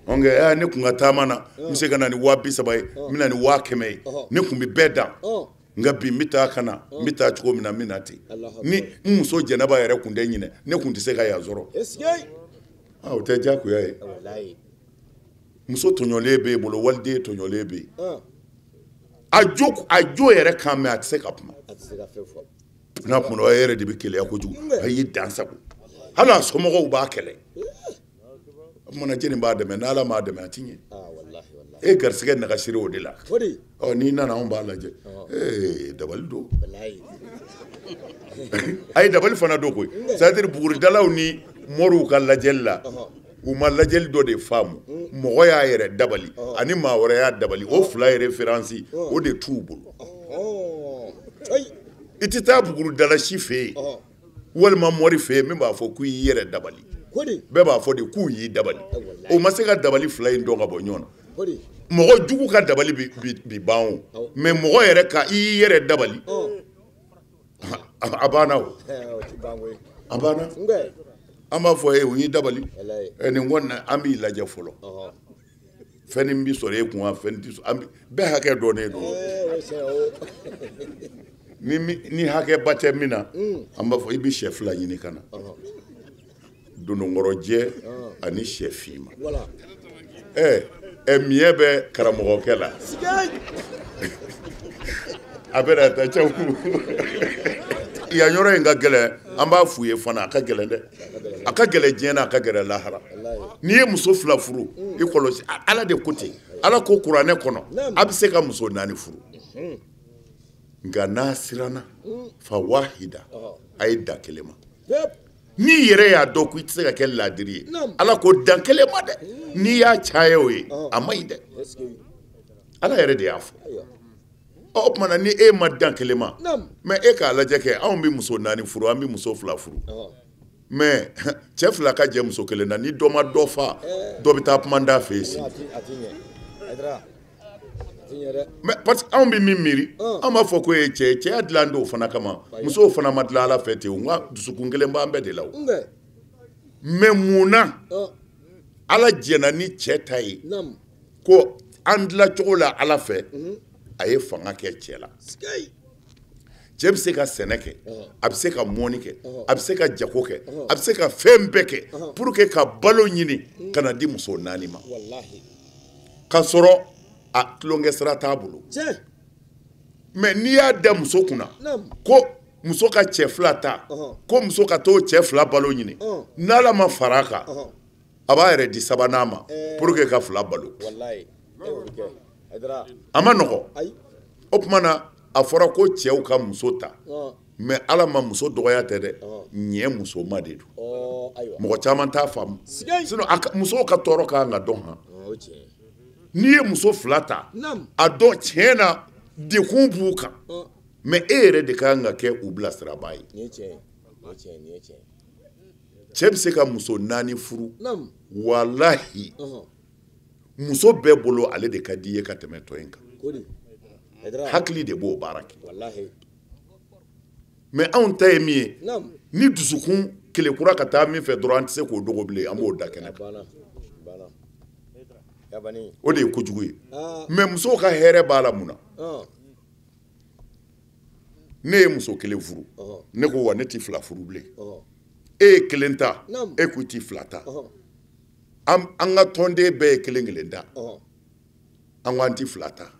ne kun ka taama na n bɛ se ka na ni 200 ye n bɛ na ni 100 ye ne kun bɛ bɛɛ dan nka bi n bɛ taa ka na n bɛ taa cogo min na n bɛ na ten ni n muso jɛnɛba yɛrɛ kun tɛ ɲinɛ ne kun tɛ se ka yan sɔrɔ o tɛ diyagoya ye muso tɔɲɔlen b'e bolo waliden tɔɲɔlen b'e a jo yɛrɛ kan mɛn a tɛ se ka kuma n'a kuma e yɛrɛ de bɛ keleya kojugu a y'i dansago hali a somɔgɔw b'a kɛlɛ o tumana jɛni b'a dɛmɛ n'ala m'a dɛmɛ a ti ɲɛ e garisɛgɛ nagasire o de la n'i nana anw b'a lajɛ dabali don a ye dabali fana don koyi c'est-à-dire buguridalaw ni mɔriw ka lajɛli la u ma lajɛli dɔ de faamu mɔgɔ y'a yɛrɛ dabali ani maa wɛrɛ y'a dabali o 2 ye référence o de t'u bolo i tɛ taa buguridala si fɛ yen walima mɔri fɛ yen min b'a fɔ k'u y'i yɛrɛ dabali bɛɛ b'a fɔ de k'u y'i dabali o ma se ka dabali 2 in dɔn ka bɔ ɲɔgɔn na mɔgɔ jugu ka dabali bi ban o mais mɔgɔ yɛrɛ ka i y'i yɛrɛ dabali a banna o a banna an b'a fɔ u y'i dabali nin kɔni na an b'i lajɛ fɔlɔ fɛn min bɛ sɔrɔ e kun wa fɛn tɛ sɔrɔ bɛɛ hakɛ dɔnnen don ni hakɛba tɛ min na an b'a fɔ i bɛ sɛ 2 ɲini ka na dondɔnkɔrɔjɛ ani sɛ finma miɲɛ bɛ karamɔgɔkɛ la a bɛ na taa cɛw yan yɔrɔ in ka gɛlɛn an b'a f'u ye fana a ka gɛlɛn dɛ a ka gɛlɛn diɲɛ na a ka gɛlɛn lahara n'i ye muso 2 furu i kɔlɔsi ala de ko ten ala ko kuranɛ kɔnɔ a bɛ se ka muso 4 furu nka n'a siranna fa wahida a ye dan 1 ma n'i yɛrɛ y'a dɔn ko i tɛ se ka kɛ ladiri ye ala ko dan 1 ma dɛ n'i y'a caya o ye a ma ɲi dɛ ala yɛrɛ de y'a fɔ o tumana ni e ma dan 1 ma mais e k'a lajɛ kɛ anw bɛ muso 4 furu an bɛ muso 2 furu mais cɛ 2 ka jɛ muso 1 na ni dɔ ma dɔ fa dɔ bɛ taa kuma d'a fɛ yen sini mais parce que anw bɛ min miiri an b'a fɔ ko ye cɛ y'a dilan dɔw fana kama musow fana ma dilan ala fɛ ten o nka dusukun kelen b'an bɛɛ de la o mais mun na ala jɛna ni cɛ ta ye ko an dilan cogo la ala fɛ a ye fanga kɛ cɛ la cɛ bɛ se ka sɛnɛ kɛ a bɛ se ka mɔni kɛ a bɛ se ka jago kɛ a bɛ se ka fɛn bɛɛ kɛ pour que ka balo ɲini ka na di muso 4 ma ka sɔrɔ a tulonkɛ sira t'a bolo mais n'i y'a da muso kunna ko muso ka cɛ 2 ta ko muso ka t'o cɛ 2 balo ɲini n'ala ma fara a kan a b'a yɛrɛ di 3nan ma pour que ka 2 balo a ma nɔgɔ o tuma na a fɔra ko cɛw ka muso ta mais ala ma muso dɔgɔya tɛ dɛ ɲɛ muso ma de don mɔgɔ caman t'a faamu sinon musow ka tɔɔrɔ ka kan ka dɔn han n'i ye muso 2 ta a dɔn tiɲɛ na dekun b'u kan mais e yɛrɛ de ka kan ka kɛ u bilasirabaa ye cɛ bɛ se ka muso 4 furu walahi muso bɛɛ bolo ale de ka di ye ka tɛmɛ tɔ in kan hakili de b'o baara kɛ mais anw ta ye min ye ni dusukun kelekura ka taa min fɛ dɔrɔn an tɛ se k'o dogo bilen an b'o da kɛnɛ kan o de ye kojugu ye mais musow ka hɛrɛ b'a la mun na ne ye muso 1 furu ne ko wa ne tɛ 2 furu bilen e ye 1 ta e ko i tɛ 2 ta an ka tɔnden bɛɛ ye 1 ta an ko an tɛ 2 ta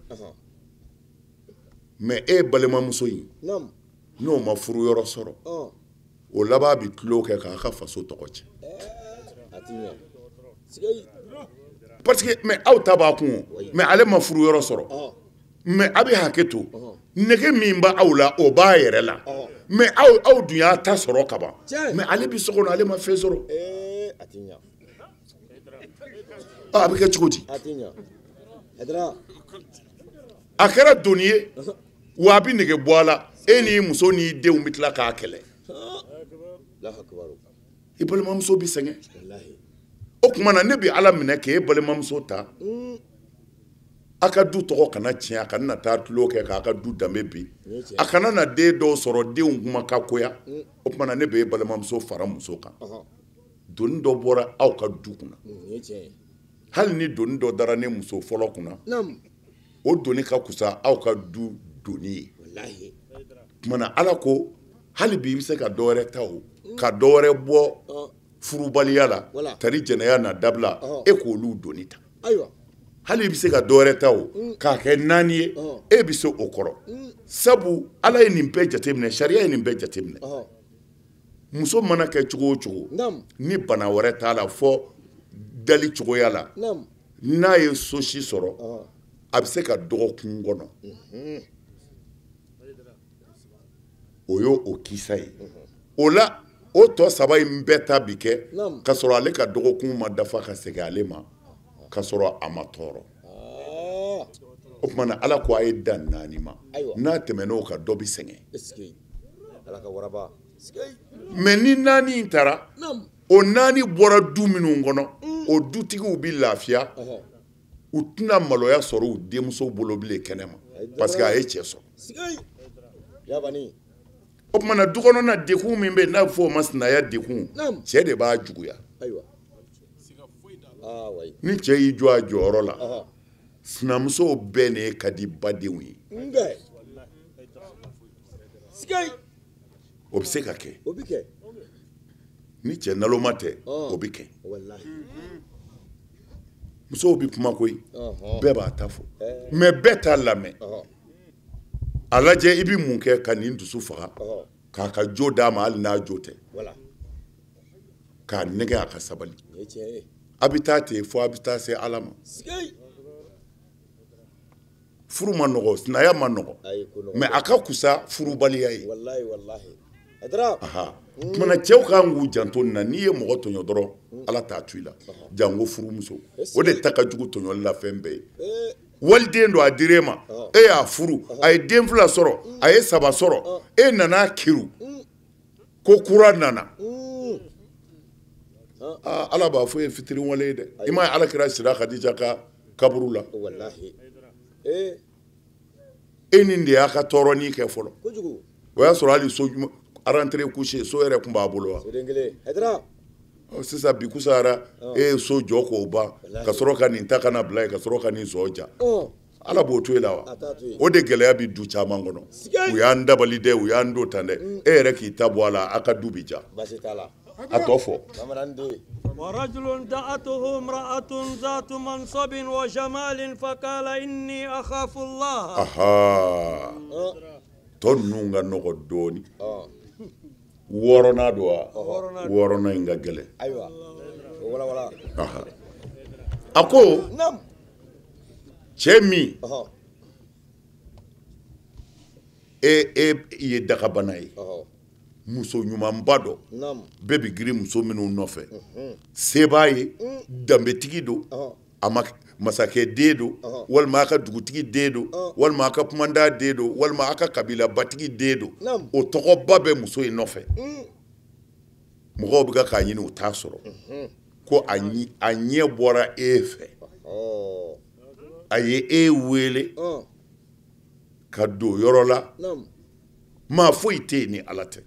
mais e ye balimamuso in n'o ma furu yɔrɔ sɔrɔ o laban bɛ tulo kɛ k'a ka faso tɔgɔ tiɲɛ parce que mais aw ta b'a kun mais ale ma furu yɔrɔ sɔrɔ mais a bɛ hakɛ to nege min b'a aw la o b'a yɛrɛ la mais aw dun y'a ta sɔrɔ ka ban mais ale bɛ so kɔnɔ ale ma fɛn sɔrɔ a bɛ kɛ cogo di a kɛra doni ye wa a bɛ nege bɔ a la e ni muso ni denw bɛ tila k'a kɛlɛ i balimamuso bɛ sɛgɛn o tuma na ne bɛ ala minɛ k'e balimamuso ta a ka du tɔgɔ kana tiɲɛ a kana taa tulo kɛ k'a ka du danbe bi a kana na den dɔw sɔrɔ denw kuma ka koya o tuma na ne bɛ e balimamuso fara muso kan doni dɔ bɔra aw ka du kunna hali ni doni dɔ dara ne muso fɔlɔ kunna o doni ka kusa aw ka du doni ye tuma na ala ko hali bi i bɛ se ka dɔwɛrɛ ta o ka dɔwɛrɛ bɔ furubaliya la tari jɛnɛya na dabila e k'olu doni ta hali i bɛ se ka dɔwɛrɛ ta o k'a kɛ 4 ye e bɛ se o kɔrɔ sabu ala ye nin bɛɛ jateminɛ sariya ye nin bɛɛ jateminɛ muso mana kɛ cogo o cogo ni bana wɛrɛ t'a la fɔ dali cogoya la n'a ye sosi sɔrɔ a bɛ se ka dɔgɔkun kɔnɔ o ye o kisa ye o la o tɔ 3 in bɛɛ ta bi kɛ ka sɔrɔ ale ka dɔgɔkun ma dafa ka segin ale ma ka sɔrɔ a ma tɔɔrɔ o tuma na ala ko a ye dan 4 ma n'a tɛmɛn'o kan dɔ bɛ sɛgɛn mais ni 4 in taara o 4 bɔra du minnu kɔnɔ o dutigiw bɛ lafiya u tɛna maloya sɔrɔ u denmuso bolo bilen kɛnɛ ma parce que a ye cɛ sɔrɔ o tuma na du kɔnɔna dekun min bɛ yen n'a bɛ fɔ o ma sinaya dekun cɛ de b'a juguya ni cɛ y'i jɔ a jɔyɔrɔ la sinamusow bɛɛ ne ka di badenw ye o bɛ se ka kɛ ni cɛ naloma tɛ o bɛ kɛ musow bɛ kuma koyi bɛɛ b'a ta fɔ mais bɛɛ t'a lamɛn a lajɛ i bɛ mun kɛ ka nin dusu faga k'a ka jo d'a ma hali n'a jo tɛ k'a nɛgɛ a ka sabali a bɛ taa ten fo a bɛ taa se ala ma furu ma nɔgɔ sinaya ma nɔgɔ mais a ka kusa furubaliya ye tumana cɛw kan k'u janto nin na n'i ye mɔgɔ tɔɲɔ dɔrɔn ala t'a to i la jango furumuso o de ta ka jugu tɔɲɔli la fɛn bɛɛ ye waliden don a dir'e ma e y'a furu a ye den 2 sɔrɔ a ye 3 sɔrɔ e nana kiru ko kura nana ala b'a fɔ e ye fitiri wale ye dɛ i m'a ye alakira sira Khadija ka kaburu la e nin de y'a ka tɔɔrɔnin kɛ fɔlɔ o y'a sɔrɔ hali so rentrée coucher so yɛrɛ tun b'a bolo wa sisan bi kusara e ye so jɔ k'o ban ka sɔrɔ ka nin ta kana bila ye ka sɔrɔ ka nin sɔ ja ala b'o to i la wa o de gɛlɛya bi du caman kɔnɔ u y'an dabali dɛ u y'an do tan dɛ e yɛrɛ k'i ta bɔ a la a ka du bi ja a tɔ fɔ ورجل دعته امرأة ذات منصب وجمال فقال إني أخاف الله tɔ ninnu ka nɔgɔ dɔɔni wɔɔrɔnan don wa wɔɔrɔnan in ka gɛlɛn a ko cɛ min e ye dagabana ye muso ɲumanba dɔ bɛɛ bɛ girin muso minnu nɔfɛ se b'a ye danbetigi don a masakɛ den don walima a ka dugutigi den don walima a ka kumanda den don walima a ka kabilabatigi den don o tɔgɔba bɛ muso in nɔfɛ mɔgɔw bɛ k'a ɲini u t'a sɔrɔ ko a ɲɛ bɔra e fɛ a ye e wele ka don yɔrɔ la maa foyi tɛ yen ni Ala tɛ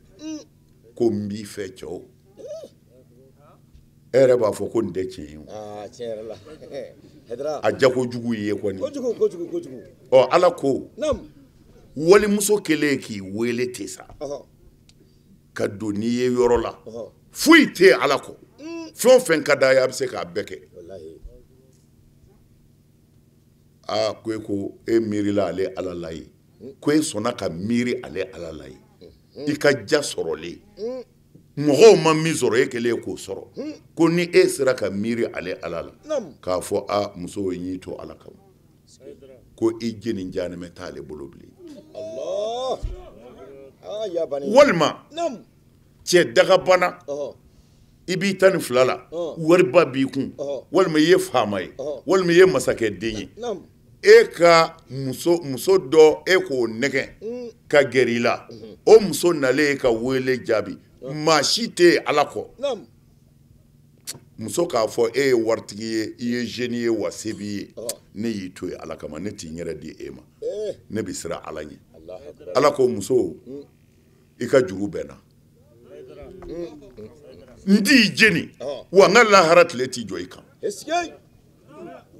ko n b'i fɛ cɛw e yɛrɛ b'a fɔ ko nin tɛ tiɲɛ ye a jago jugu ye kɔni Ala ko walimuso kelen k'i wele ten sa ka don n'i ye yɔrɔ la foyi tɛ Ala kɔ fɛn o fɛn ka d'a ye a bɛ se k'a bɛɛ kɛ ko e ko e miirila ale Ala la ye ko e sɔnna ka miiri ale Ala la ye i ka ja sɔrɔlen mɔgɔw ma min sɔrɔ e kelen k'o sɔrɔ ko ni e sera ka miiri ale Ala la k'a fɔ muso ye ɲi to Ala kama ko i jeni janɛmɛ t'ale bolo bilen walima cɛ dagabana i b'i ta ni fila la wariba b'i kun walima i ye faama ye walima i ye masakɛ den ye e ka muso dɔ e k'o nɛgɛ ka gɛrɛ i la o muso nalen ka wele jaabi maa si tɛ Ala kɔ muso k'a fɔ e ye waritigi ye i ye jeune ye wa se b'i ye ne y'i to Ala kama ne t'i yɛrɛ di e ma ne bɛ siran Ala ɲɛ Ala ko muso i ka juru bɛ n na n t'i jeni wa n ka lahara tile t'i jɔ i kan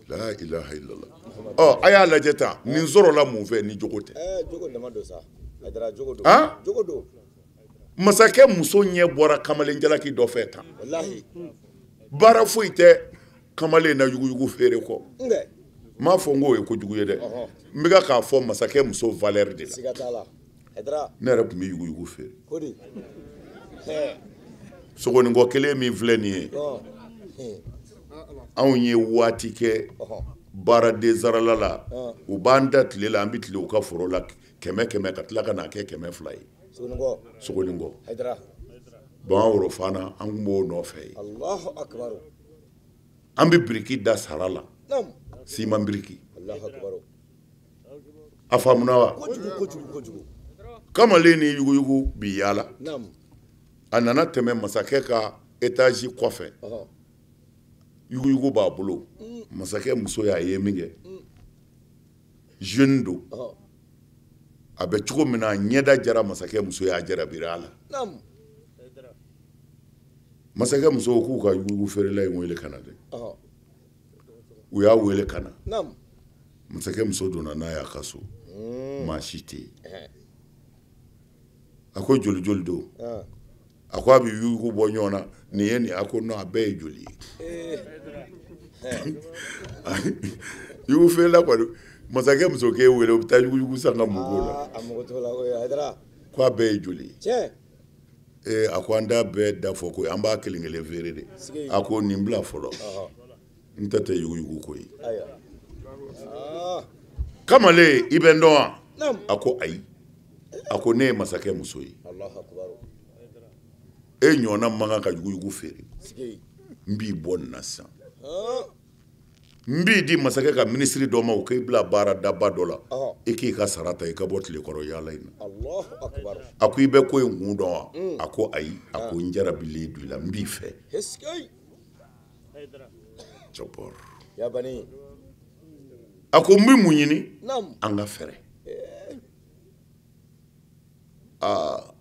la ilaha illallah a y'a lajɛ tan nin sɔrɔla mun fɛ ni jogo tɛ masakɛ muso ɲɛ bɔra kamalen jalaki dɔ fɛ tan baara foyi tɛ kamalen na yuguyugu feere kɔ m'a fɔ n k'o ye kojugu ye dɛ n bɛ k'a fɔ masakɛ muso valeur de la ne yɛrɛ tun bɛ yuguyugu feere sogonikɔ kelen min filɛ nin ye anw ye waati kɛ baaraden sarala la u b'an da tile la an bɛ tile u ka foro la 100 ka tila ka n'a kɛ 200 ye sogonikɔ bagan worofana an tun b'o nɔfɛ ye an bɛ biriki da sara la siman biriki a faamuna wa kamalen ni yuguyugu bi yaala a nana tɛmɛ masakɛ ka étage kɔfɛ yuguyugu b'a bolo masakɛ muso y'a ye min kɛ jeune don a bɛ cogo min na ɲɛda jara masakɛ muso y'a jarabira a la masakɛ muso k'u ka yuguyugu feerela in wele ka na dɛ u y'a wele ka na masakɛ muso donna n'a y'a ka so maa si tɛ yen a ko joli joli don a ko a bɛ yuguyugu bɔ ɲɔgɔn na nin ye nin a ko non a bɛɛ ye joli ye yugu feerela kɔni masakɛ muso k'e wele u bɛ taa yuguyugu san ka mugu la ko a bɛɛ ye joli ye a ko an t'a bɛɛ da fɔ ko an b'a kelen kelen feere de a ko nin bila fɔlɔ n tɛ yuguyugu ko ye kamalen i bɛ n dɔn wa a ko ayi a ko ne ye masakɛ muso ye e ɲɔgɔnna man kan ka yuguyugu feere n b'i bɔ nin na sisan n b'i di masakɛ ka minisiri dɔ ma o k'i bila baara daba dɔ la i k'i ka sara ta i ka bɔ tile kɔrɔ yaala in na a ko i bɛ ko in kun dɔn wa a ko ayi a ko n jarabilen don i la n b'i fɛ a ko n bɛ mun ɲini an ka fɛrɛ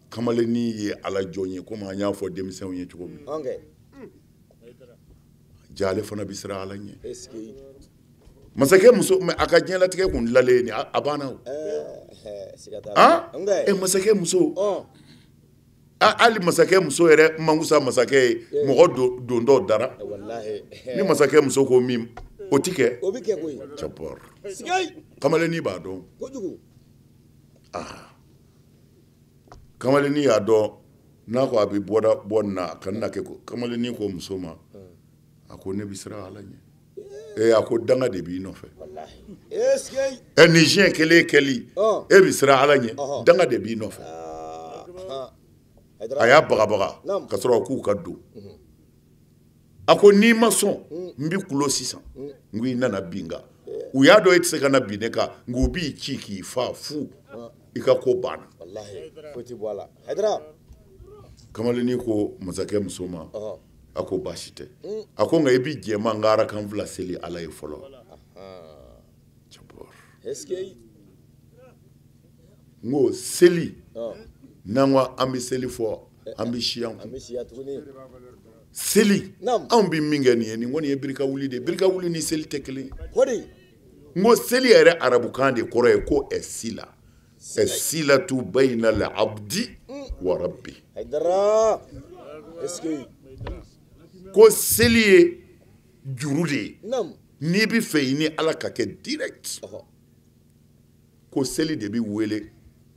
kamalennin ye Ala jɔn ye komi an y'a fɔ denmisɛnw ye cogo min ja ale fana bɛ siran Ala ɲɛ masakɛ muso a ka diɲɛlatigɛ kun dilalen ni a banna o masakɛ muso hali masakɛ muso yɛrɛ man kusa masakɛ ye mɔgɔ don dɔw dara ni masakɛ muso ko min o tɛ kɛ kamalennin b'a dɔn kamalennin y'a dɔn n'a ko a bɛ bɔ nin na ka na kɛ kamalennin ko muso ma a ko ne bɛ siran Ala ɲɛ a ko danga de b'i nɔfɛ nin siɲɛ kelen kɛli e bɛ siran Ala ɲɛ danga de b'i nɔfɛ a y'a bagabaga ka sɔrɔ k'u ka don a ko n'i ma sɔn n bɛ kulo sisan n ko i nana bin kan u y'a dɔn e tɛ se ka na bin ne kan nka u b'i ci k'i fa fu i ka ko banna Kamaleni ko masakɛ muso ma a ko baasi tɛ a ko nka i bi jɛma n ka arakan fila seli ala ye fɔlɔ n ko seli n'an ko an bɛ seli fɔ an bɛ siya seli anw bɛ min kɛ nin ye nin kɔni ye birika wuli de birika wuli ni seli tɛ kelen n ko seli yɛrɛ arabukan de kɔrɔ ye ko ɛsila ɛsilatu bayna al-abdi wa rabbi ko seli ye juru de ye n'i bɛ fɛ i ni ala ka kɛ direct ko seli de bɛ wele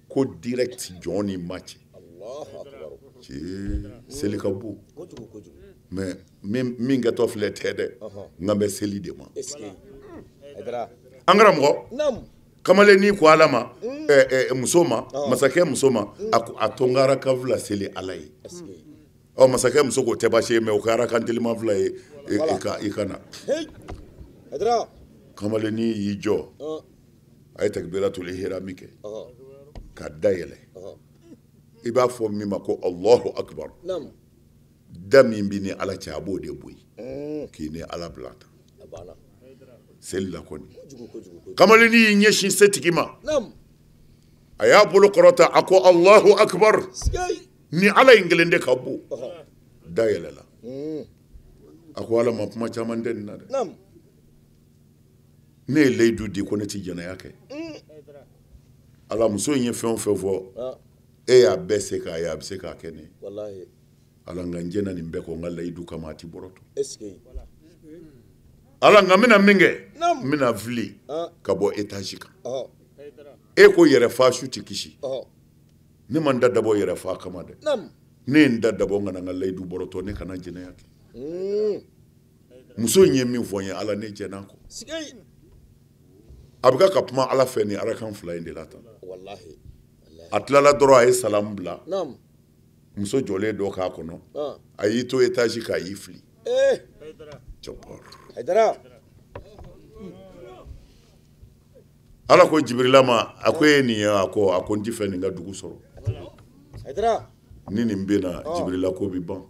ko direct jɔn ni ma cɛ seli ka bon mais min kɛtɔ filɛ tɛ dɛ nka bɛ seli de ma an karamɔgɔ kamaleni ko ala ma muso ma masakɛ muso ma a to n ka arakan fila seli ala ye masakɛ muso ko tɛ baasi ye mais o ka arakan telima fila ye i ka na kamaleni y'i jɔ a ye takbiratul ihram min kɛ ka dayɛlɛ i b'a fɔ min ma ko Allahu akbar da min bɛ ni ala cɛ a b'o de boyi k'i ni ala bila tan seli la kɔni kamaleni y'i ɲɛsin setigi ma a y'a bolo kɔrɔta a ko Allahu akbar ni ala in kelen de ka bon da yɛlɛla a ko ala ma kuma caman tɛ nin na dɛ ne ye layidu di ko ne tɛ jɛnɛya kɛ ala muso in ye fɛn o fɛn fɔ e y'a bɛɛ se k'a ye a bɛ se k'a kɛ ne ala nka n jɛna nin bɛɛ kɔ n ka layidu kama a ti bɔrɔtɔ ala nka n bɛna min kɛ n bɛna fili ka bɔ etazi kan e ko yɛrɛfa su tɛ kisi ne ma n da dabɔ yɛrɛfa kama dɛ ne ye n da dabɔ n kana n ka layidu bɔrɔtɔ ne kana jɛnɛya kɛ muso in ye min fɔ n ye ala ne jɛna kɔ a bɛ ka kuma ala fɛ ni arakan fila in de la tan a tilala dɔrɔn a ye salamu bila muso jɔlen dɔ k'a kɔnɔ a y'i to etazi kan a y'i fili ala ko jibirila ma a ko e ye nin ye a ko n tɛ fɛ nin ka dugu sɔrɔ ni nin bɛ na jibirila ko bɛ ban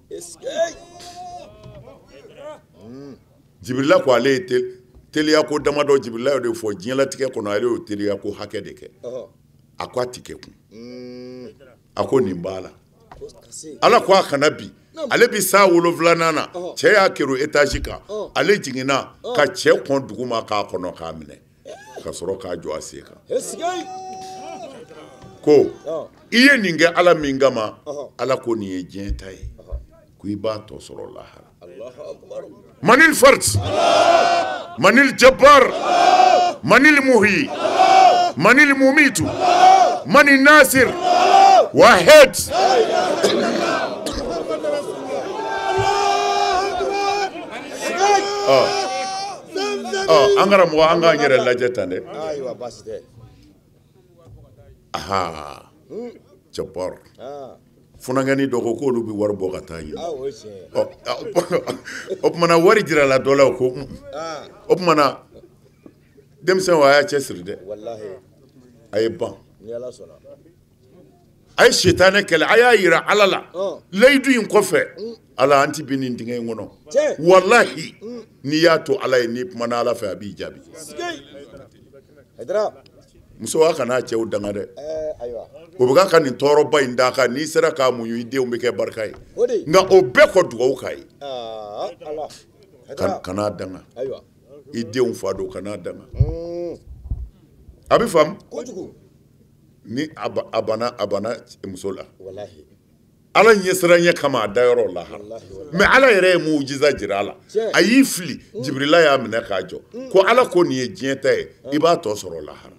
jibirila ko ale ye teliya ko damadɔ jibirila y'o de fɔ diɲɛlatigɛ kɔnɔ ale y'o teliya ko hakɛ de kɛ a ko a ti kɛ kun a ko nin b'a la ala ko a kana bi ale bi sa 7 na cɛ y'a kɛro etazi kan ale jiginna ka cɛ kɔn dugu ma k'a kɔnɔ k'a minɛ ka sɔrɔ k'a jɔ a sen kan ko i ye nin kɛ ala min kama ala ko nin ye diɲɛ ta ye ko i b'a tɔ sɔrɔ lahara manil fard manil jabbar manil muhi manil mumitu manil nasir wahid an karamɔgɔ an k'an yɛrɛ lajɛ tan dɛ aha jabbar funakɛni dɔ ko k'olu bɛ wari bɔ ka taa ɲini o tumana wari jirala dɔ la o ko o tumana denmisɛnw a y'a cɛ siri dɛ a ye ban a ye sitanɛ kɛlɛ a y'a yira ala la layidu in kɔfɛ ala an ti bi nin dingɛ in kɔnɔ walahi n'i y'a to ala ye n'i kumana ala fɛ a b'i jaabi muso a kana cɛw danga dɛ o bɛ ka nin tɔɔrɔba in d'a kan n'i sera k'a muɲu i denw bɛ kɛ barika ye nka o bɛɛ kɔ dugawu k'a ye kan'a danga i denw fa don kan'a danga a bɛ faamu ni a bana muso la ala ɲɛsiranɲɛ kama a da yɔrɔ lahara mais ala yɛrɛ ye mujiza jira a la a y'i fili jibirila y'a minɛ k'a jɔ ko ala ko nin ye diɲɛ ta ye i b'a tɔ sɔrɔ lahara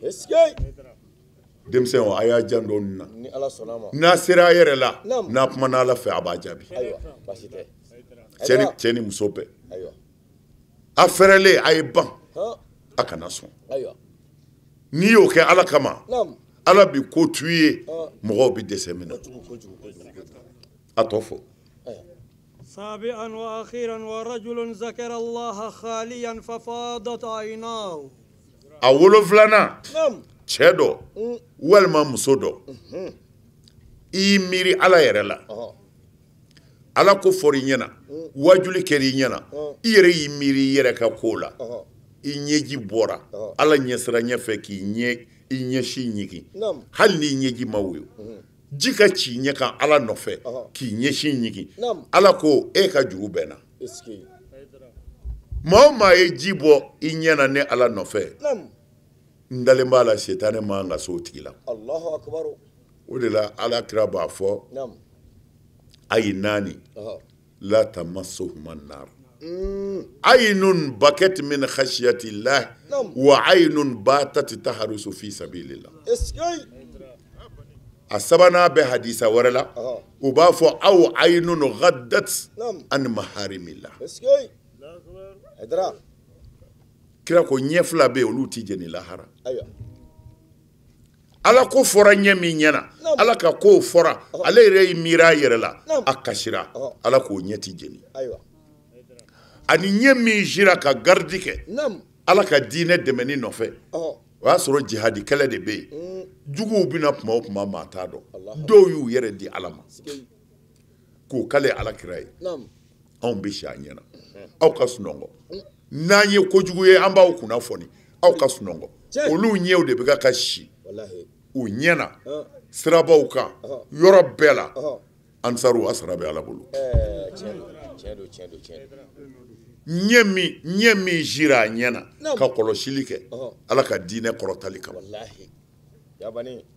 denmisɛnw a y'a jan dɔɔni na n'a sera a yɛrɛ la n'a kumana ala fɛ a b'a jaabi cɛ ni muso bɛɛ a fɛrɛlen a ye ban a kana sɔn n'i y'o kɛ ala kama ala bi ko tu ye mɔgɔw bi dɛsɛ min na a tɔ fɔ سابعا وأخيرا ورجل ذكر الله خاليا ففاضت عيناه a 7 cɛ dɔ walima muso dɔ i miiri ala yɛrɛ la ala ko fori ɲɛna wajuli kɛri ɲɛna I yɛrɛ y'i miiri I yɛrɛ ka ko la I ɲɛji bɔra ala ɲɛsira ɲɛfɛ k'i ɲɛsi ɲigi hali n'i ɲɛji ma woyo ji ka ci ɲɛ kan ala nɔfɛ k'i ɲɛsi ɲigi ala ko e ka juru bɛnna maa o maa ye ji bɔ I ɲɛna ne ala nɔfɛ n dalen b'a la setane man ka so tigi la o de la ala kira b'a fɔ aynani la tamassuhuma an-nar aynun bakat min khashyati Allah wa aynun batat tahrusu fi sabilillah a sabana bɛ hadisa wɛrɛ la u b'a fɔ aw aynun ghaddat an maharimillah kira ko ɲɛ fila bɛ olu tɛ jɛni lahara ala ko fɔra ɲɛ min ɲɛna ala ka ko fɔra ale yɛrɛ y'i miiri a yɛrɛ la a kasira ala k'o ɲɛ tɛ jɛni ani ɲɛ min jira ka garidi kɛ ala ka diinɛ dɛmɛni nɔfɛ o y'a sɔrɔ jihadi kɛlɛ de bɛ yen juguw bɛna tuma o tuma maa t'a dɔn dɔw y'u yɛrɛ di ala ma k'o k'ale ala kira ye anw bɛ si a ɲɛna aw ka sunɔgɔ n'an ye kojugu ye an b'aw kunnafoni aw ka sunɔgɔ olu ɲɛw de bɛ ka si u ɲɛna sirabaw kan yɔrɔ bɛɛ la ansaru a sara bɛ ala bolo ɲɛ min jira a ɲɛna ka kɔlɔsili kɛ ala ka diinɛ kɔrɔtali kama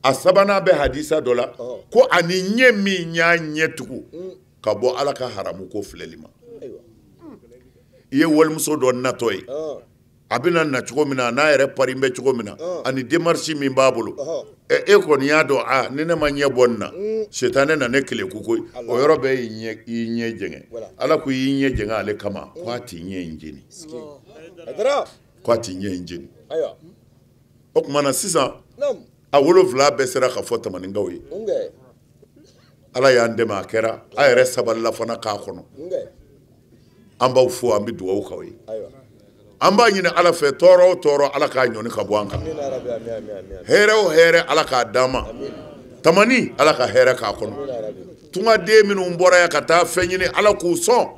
a sabanan bɛ hadisa dɔ la ko ani ɲɛ min y'a ɲɛ tugu ka bɔ ala ka haramu ko filɛli ma I ye walimuso dɔ natɔ ye a bɛna na cogo min na n'a yɛrɛ pari bɛ cogo min na ani démarche min b'a bolo e kɔni y'a dɔn ni ne ma ɲɛ bɔ nin na setane na ne kele ko koyi o yɔrɔ bɛɛ y'i ɲɛ jɛngɛ ala ko y'i ɲɛ jɛngɛ ale kama ko a t'i ɲɛ in jeni ko a t'i ɲɛ in jeni o tuma na sisan a 7 bɛɛ sera ka fɔ tamaninkaw ye ala y'an dɛmɛ a kɛra a yɛrɛ sabalila fana k'a kɔnɔ an b'aw fo an bɛ dugawu k'aw ye an b'a ɲini ala fɛ tɔɔrɔ o tɔɔrɔ ala k'a ɲɔni ka bɔ an kan hɛrɛ o hɛrɛ ala k'a d'an ma tamani ala ka hɛrɛ k'a kɔnɔ tungaden minnu bɔra yan ka taa fɛn ɲini ala k'u sɔn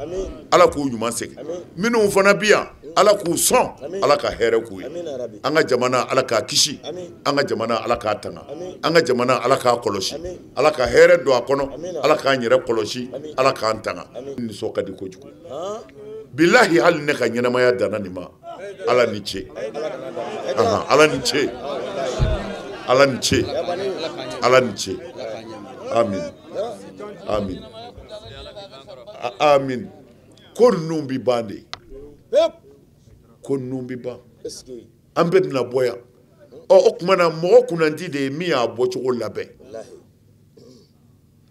ala k'u ɲuman segin minnu fana bi yan ala k'u sɔn ala ka hɛrɛ k'u ye an ka jamana ala k'a kisi an ka jamana ala k'a tanga an ka jamana ala k'a kɔlɔsi ala ka hɛrɛ don a kɔnɔ ala k'an yɛrɛ kɔlɔsi ala k'an tanga nisɔn ka di kojugu bilahi hali ne ka ɲɛnamaya danna nin ma ala ni ce ala ni ce ala ni ce ala ni ce amin amin amin ko ninnu bi ban de ko ninnu bi ban an bɛɛ bɛna bɔ yan o tuma na mɔgɔ kunnandi de ye min y'a bɔcogo labɛn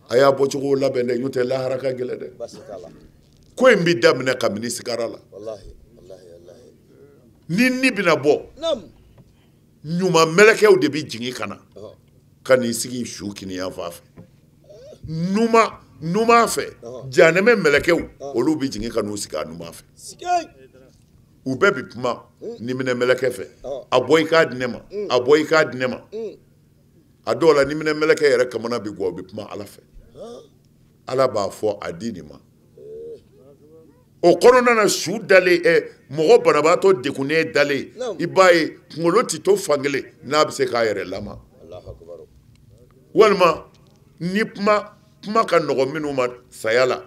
a y'a bɔcogo labɛn dɛ n'o tɛ lahara ka gɛlɛn dɛ ko in bi daminɛ kabini sigara la ni bɛna bɔ ɲuman mɛlɛkɛw de bɛ jigin ka na ka n'i sigi su kiniyan fan fɛ numan fɛ jahanɛmɛ mɛlɛkɛw olu bɛ jigin ka n'u sigi a numan fɛ u bɛɛ bɛ kuma niminɛ mɛlɛkɛ fɛ a bɔ i k'a di ne ma a bɔ i k'a di ne ma a dɔw la niminɛ mɛlɛkɛ yɛrɛ kamana bɛ guwa u bɛ kuma ala fɛ ala b'a fɔ a di nin ma o kɔnɔna na su dalen mɔgɔ banabaatɔ degunnen dalen i b'a ye kunkolo tɛ to fankelen n'a bɛ se k'a yɛrɛ lama walima ni kuma ka nɔgɔ minnu ma saya la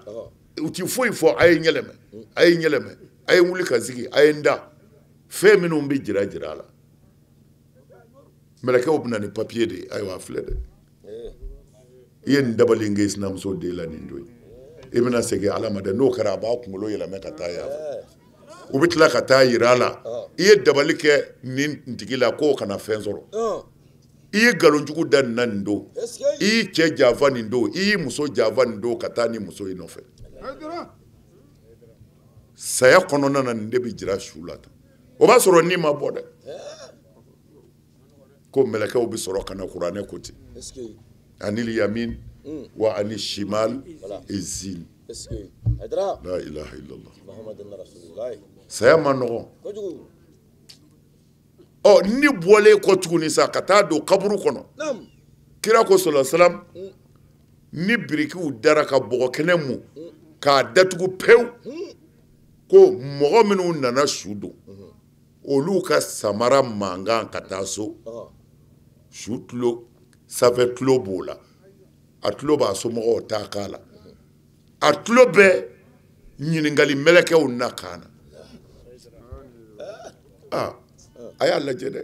u ti foyi fɔ a ye ɲɛlɛmɛ a ye ɲɛlɛmɛ a ye wuli ka sigi a ye n da fɛn minnu bɛ jira a la mɛlɛkɛw bɛ na ni papiye de ye ayiwa a filɛ dɛ i ye nin dabali in kɛ i sinamuso den la nin don i bɛna segin ala ma dɛ n'o kɛra a b'a kunkolo yɛlɛmɛ ka taa yan fɛ u bɛ tila ka taa yira a la i ye dabali kɛ nin tigi la k'o kana fɛn sɔrɔ i ye nkalonjugu da nin na nin don i y'i cɛ janfa nin don i y'i muso janfa nin don ka taa ni muso in nɔfɛ saya kɔnɔna na nin de bɛ jira su la tan o b'a sɔrɔ ni ma bɔ dɛ ko mɛlɛkɛw bɛ sɔrɔ ka na kuranɛ ko ten anil yamin wa ani shimal izin la ilaha illallah saya ma nɔgɔn ni bɔlen kɔ tuguni sa ka taa don kaburu kɔnɔ kira ko sallallahu alaihi wasallam ni birikiw dara ka bɔgɔ kɛnɛ mu k'a datugu pewu ko mɔgɔ minnu nana su don olu ka samara mankan ka taa so su tulo sanfɛ tulo b'o la a tulo b'a somɔgɔw t'a k'a la a tulo bɛ ɲininkali mɛlɛkɛw na kan na a y'a lajɛ dɛ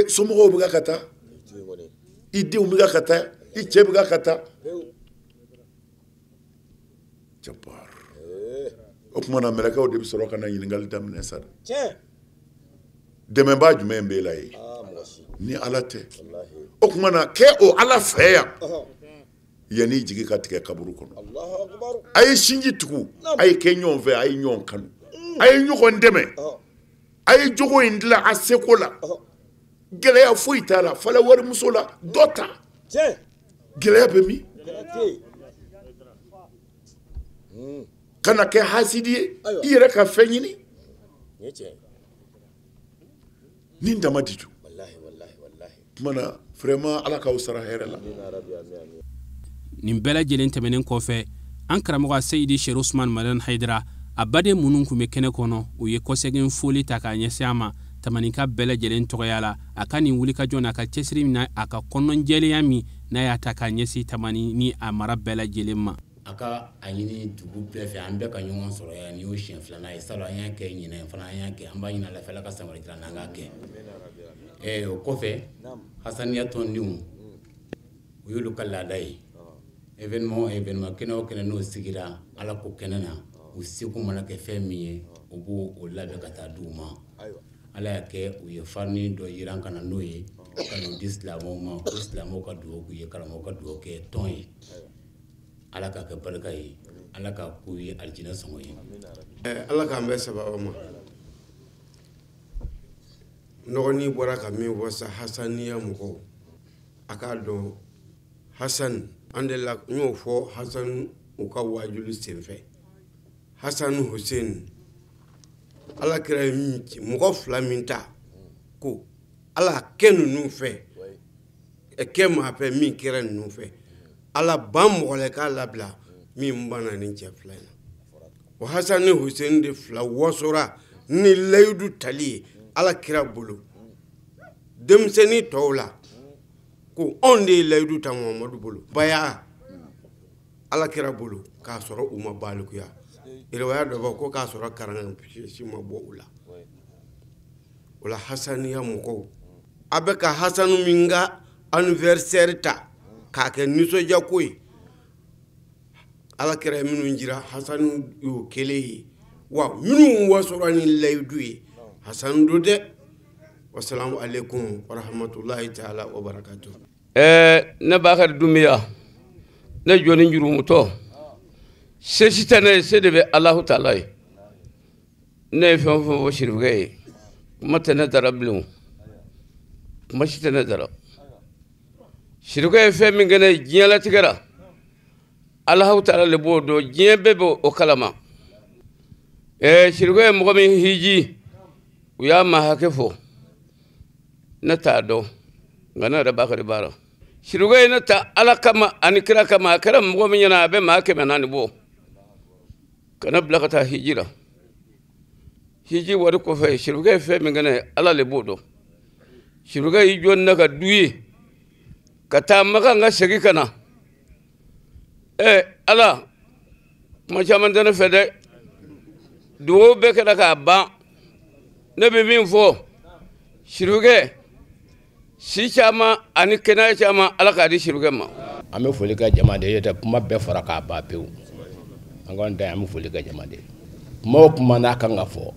somɔgɔw bɛ ka taa i denw bɛ ka taa i cɛ bɛ ka taa jabar o tuma na mɛlɛkɛw de bɛ sɔrɔ ka na ɲininkali daminɛ sa dɛmɛbaa jumɛn b'e la ye ni ala tɛ o tuma na kɛ o ala fɛ yan yanni jigi ka tigɛ kaburu kɔnɔ a ye sinji tugu a ye kɛ ɲɔgɔn fɛ a ye ɲɔgɔn kanu a ye ɲɔgɔn dɛmɛ a ye jogo in dilan a seko la gɛlɛya foyi t'a la fala warimuso la dɔ ta gɛlɛya bɛ min kana kɛ hasidi ye i yɛrɛ ka fɛn ɲini ni dama di ju tumana vraiment ala k'aw sara hɛrɛ la nin bɛɛ lajɛlen tɛmɛnen kɔfɛ an karamɔgɔ Seyidi Sheikh Usman Madan Haidara a baden minnu kun bɛ kɛnɛ kɔnɔ u ye kɔsɛgin foli ta k'a ɲɛsin a ma tamanika bɛɛ lajɛlen tɔgɔya la a ka nin wulikajɔ n'a ka cɛsiri min a ka kɔnɔjɛlenya min n'a y'a ta k'a ɲɛsin tamani ni a mara bɛɛ lajɛlen ma a ka a ɲini dugu bɛɛ fɛ an bɛɛ ka ɲɔgɔn sɔrɔ yan ni y'o siɲɛ filanan ye salon an y'a kɛ ɲinɛ fana an y'a kɛ an b'a ɲini Ala fɛ Ala ka samari jira n'an k'a kɛ o kɔfɛ hasaniya tɔndenw o y'olu ka laada ye événement kɛnɛ o kɛnɛ n'o sigira Ala ko kɛnɛ na u seko mana kɛ fɛn min ye o b'o o labɛn ka taa di u ma Ala y'a kɛ u ye farni dɔ yiran ka na n'o ye ka n'o di silamɛw ma ko silamɛw ka dugawu k'u ye karamɔgɔ ka dugawu kɛ tɔn ye Ala ka kɛ barika ye Ala ka k'u ye aljinɛ sɔngɔ ye Ala k'an bɛɛ sababa ma nɔgɔni bɔra ka min fɔ sa hasaniya mɔgɔw a k'a dɔn Hasan an de la n y'o fɔ Hasan u ka wajuli senfɛ Hasan Hussein Ala kira ye min ci mɔgɔ fila min ta ko Ala kɛ ninnu fɛ kɛ maa fɛ min kɛra ninnu fɛ Ala ban mɔgɔ la k'a labila min banna ni cɛ fila in o Hasan ni Hussein de fila wɔsora ni layidu tali ye Ala kira bolo denmisɛnnin tɔw la ko anw de ye layidu ta Muhamadu bolo baya Ala kira bolo k'a sɔrɔ u ma balikuya riwaya dɔ bɔ ko k'a sɔrɔ karansi ma bɔ u la o la hasaniya mɔgɔw a bɛ ka Hasanu min ka anniversaire ta k'a kɛ nisɔndiya ko ye Ala kira ye minnu jira Hasanu y'o kelen ye wa minnu wasora ni layidu ye Hasanu do dɛ wassalamu alaikum wa rahmatullahi ta'ala wa barakatuh ne Bakari Dumbiya ne jɔni jurumutɔ se si tɛ ne ye se de bɛ Alahu Taala ye ne ye fɛn o fɛn fɔ sirifukɛ ye kuma tɛ ne dara bilen kuma si tɛ ne dara sirifukɛ ye fɛn min kɛ ne ye diɲɛlatigɛ la Alahu Taala le b'o dɔn diɲɛ bɛɛ bɛ o kalama sirifukɛ ye mɔgɔ min hiji u y'a ma hakɛ fɔ ne t'a dɔn nka ne yɛrɛ Bakari b'a la sirifukɛ ye ne ta Ala kama ani kira kama a kɛra mɔgɔ min ɲɛna a bɛ maa 400 bɔ ka ne bila ka taa hiji la hiji wari kɔfɛ sirifukɛ ye fɛn min kɛ ne ye Ala le b'o dɔn sirifukɛ y'i jɔ ne ka du ye ka taa Maka n ka segin ka na Ala kuma caman tɛ ne fɛ dɛ dugawu bɛɛ kɛra k'a ban ne bɛ min fɔ sirifukɛ si caman ani kɛnɛya caman Ala k'a di sirifukɛ ma an bɛ foli kɛ jama de ye tɛ kuma bɛɛ fara k'a ban pewu an kɔni da an bɛ foli kɛ jama de ye kuma o kuma n'a kan ka fɔ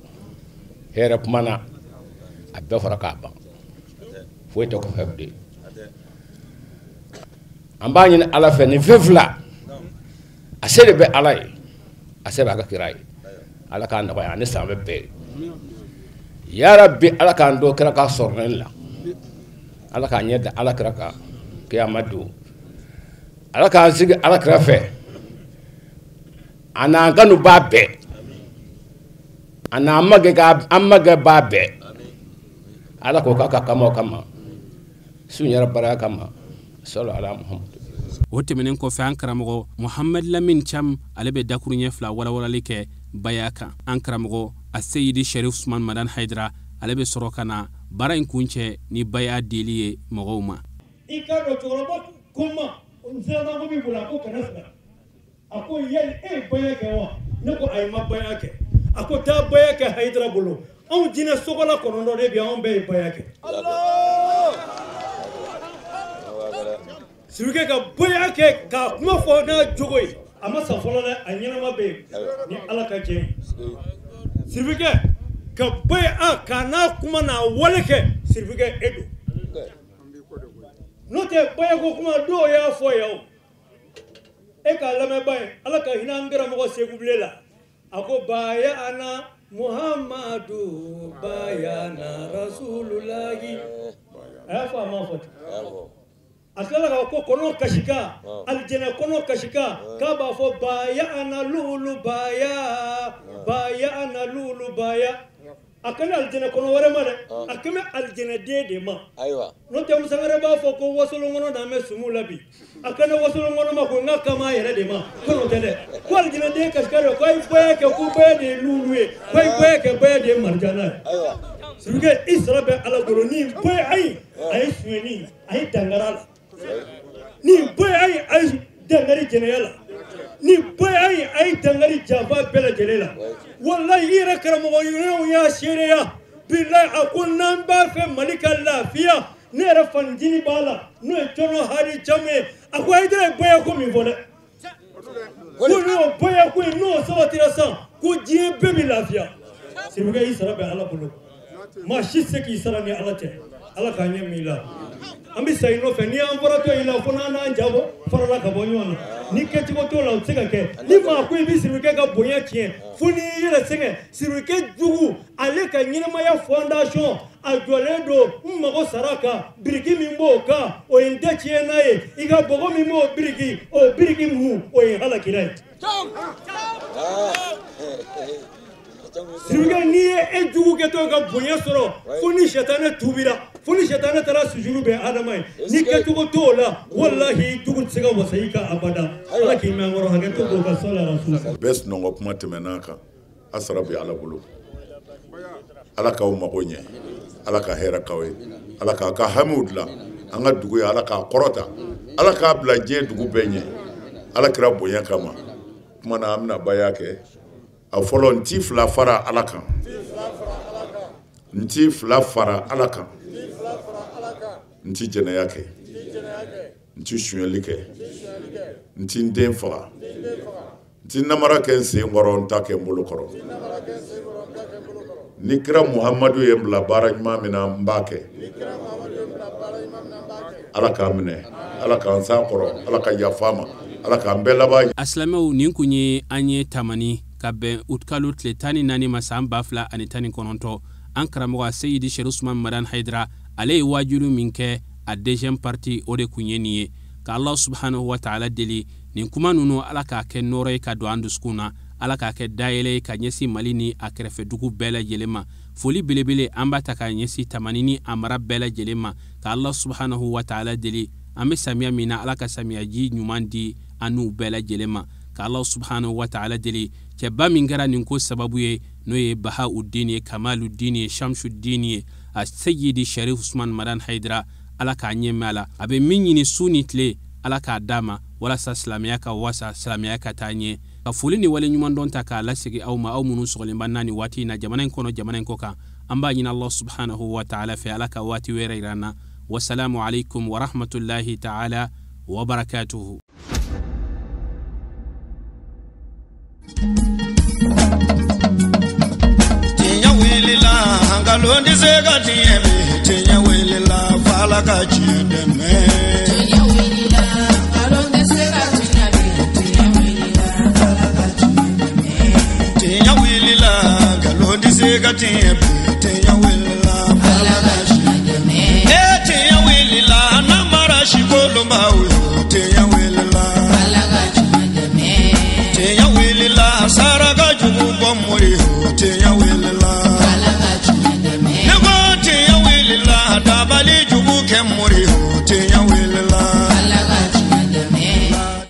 hɛrɛ kuma na a bɛɛ fara k'a ban foyi tɛ kɔfɛ bilen an b'a ɲini Ala fɛ nin fɛn fila a se de bɛ Ala ye a se b'a ka kira ye Ala k'a nɔgɔya ani san bɛ bɛɛ ya Rabbi Ala k'an dɔ kira ka sɔrɔ la Ala k'an ɲɛ da Ala kira kan kiyama don Ala k'an sigi Ala kira fɛ a n'an kanu b'a bɛɛ a n'an magɛ b'a bɛɛ Ala ko k'a ka kama o kama su yɛrɛ baraya kama sallallahu alaihi wa sallam o tɛmɛnen kɔfɛ an karamɔgɔ Muhammad Lamin Cham ale bɛ dakuru ɲɛ fila walawalali kɛ baya kan. An karamɔgɔ a Seyidi Sharif Usman Madan Haidara ale bɛ sɔrɔ ka na baara in kuncɛ ni baya deli ye mɔgɔw ma. I ka dɔn cɛkɔrɔba ko n ma n sera ko min bolo a ko kana siga a ko yali e baya kɛ wa ne ko ayi ma baya kɛ a ko taa baya kɛ Haidara bolo anw jinɛ sogola kɔnɔntɔn de bi anw bɛɛ ye baya kɛ. Sirike ka baya kɛ ka kuma fɔ n'a jogo ye a ma san fɔlɔ dɛ a ɲɛnama bɛ yen ni Ala ka jɛ ye. Sirike ka baya ka n'a kuma n'a wale kɛ Sirike e don. N'o tɛ baya ko kuma dɔw y'a fɔ yan o e ka lamɛnba ye Ala ka hinɛ an karamɔgɔ Seku Bile la a ko baya ana Muhammadu bayana Rasululahi a y'a fɔ a ma fɔ ten. A tilala k'a ko kɔnɔ kasika alijɛnɛ kɔnɔ kasika k'a b'a fɔ baya ana lulu baya baya ana lulu baya a kɛlen alijɛnɛ kɔnɔ wɛrɛ ma dɛ a kɛmɛ alijɛnɛ den de ma n'o tɛ musa wɛrɛ b'a fɔ ko wasolon kɔnɔ n'an bɛ sumu la bi a kɛlen wasolon kɔnɔ ma ko n ka kama a yɛrɛ de ma ko n'o tɛ dɛ ko alijɛnɛ den kasika de ko a ye baya kɛ ko baya de ye lulu ye ko a ye baya kɛ baya de ye marijana ye Sirike i sara bɛ Ala bolo ni baya ayi a ye suɲɛni a ye dangara la ni baya a ye dangari jɛnɛya la ni baya a ye dangari janfa bɛɛ lajɛlen la wallahi i yɛrɛ karamɔgɔ ɲɔgɔnw y'a seereya bilahi a ko n'an b'a fɛ Mali ka lafiya ne yɛrɛ fanitini b'a la n'o ye Tɔnɔ Hadi Camu ye a ko Haidara ye baya ko min fɔ dɛ ko n'o baya ko in n'o sabatira san ko diɲɛ bɛɛ bɛ lafiya Sirike i sara bɛ Ala bolo maa si se k'i sara ni Ala tɛ Ala k'a ɲɛ min i la an bɛ sa i nɔfɛ ni an bɔra to i la fo n'an jabɔ farala ka bɔ ɲɔgɔn na ni kɛcogo t'o la o tɛ se ka kɛ ni maa ko i bɛ Sirike ka bonya tiɲɛ fo n'i y'i yɛrɛ sɛgɛn Sirike jugu ale ka ɲɛnamaya fondation a jɔlen don n mago sara kan biriki min b'o kan o ye n tɛ tiɲɛ n'a ye i ka bɔgɔ min b'o biriki mun o ye halakira ye. Sirike n'i ye e jugu kɛtɔ ka bonya sɔrɔ fo ni sɛtanɛ tubira fo ni sɛtanɛ taara sujuru bɛn Adama ye ni kɛcogo t'o la wallahi jugu tɛ se ka wasa i kan abada Ala k'i mɛn kɔrɔ hakɛ to k'o ka sɔla Rasul bɛɛ sunɔgɔ kuma tɛmɛn'a kan a sara bɛ Ala bolo Ala k'aw mago ɲɛ Ala ka hɛrɛ k'aw ye Ala k'a ka hamiw dilan an ka dugu ye Ala k'a kɔrɔta Ala k'a bila diɲɛ dugu bɛɛ ɲɛ Ala kira bonya kama kuma na an bɛna baya kɛ a fɔlɔ n ti fila fara Ala kan n ti fila fara Ala kan n ti jɛnɛya kɛ n ti suɲɛli kɛ n ti n den faga n ti namara kɛ n sen kɔrɔ n ta kɛ n bolo kɔrɔ ni kira Muhammadu ye n bila baara ɲuman min na n b'a kɛ Ala k'a minɛ Ala k'an san kɔrɔ Ala ka yafa ma Ala k'an bɛɛ laban a silamɛw nin kun ye an ye tamani ka bɛn utkalo tile 14 ma san 2019 an karamɔgɔ Seyidi Sharif Usman Madan Haidara ale ye waajuru min kɛ a deuxième partie o de kun ye nin ye ka Allah subhanahu wa ta'ala deli nin kuma ninnu Ala k'a kɛ nɔrɔ ye ka don an dusukun na Ala k'a kɛ dayɛlɛ ye ka ɲɛsin Mali ni a kɛrɛfɛ dugu bɛɛ lajɛlen ma foli belebele an b'a ta ka ɲɛsin tamani ni a mara bɛɛ lajɛlen ma ka Allah subhanahu wa ta'ala deli an bɛ samiya min na Ala ka samiyaji ɲuman di an n'u bɛɛ lajɛlen ma ka Allah subhanahu wa ta'ala deli cɛba min kɛra nin ko sababu ye n'o ye Bahauddin ye Kamaluddin ye Shamsuddin ye a Seyidi Sharif Usman Madan Haidara Ala k'a ɲɛ mɛn a la a bɛ min ɲini su ni tile Ala k'a d'a ma walasa silamɛya ka wasa silamɛya ka taa ɲɛ ka foli ni wale ɲuman dɔn ta k'a lasegi aw ma aw minnu sɔgɔlenba n'a nin waati in na jamana in kɔnɔ jamana in kɔ kan an b'a ɲini Allah subhanahu wa ta'ala fɛ Ala ka waati wɛrɛ yira an na wassalamu alaikum wa rahmatullahi ta'ala wa barakatuhu. Ngalondi sega tieme tinya welila fala ka chideme tinya welila ngalondi sega tinya welila fala ka chideme tinya welila ngalondi sega tieme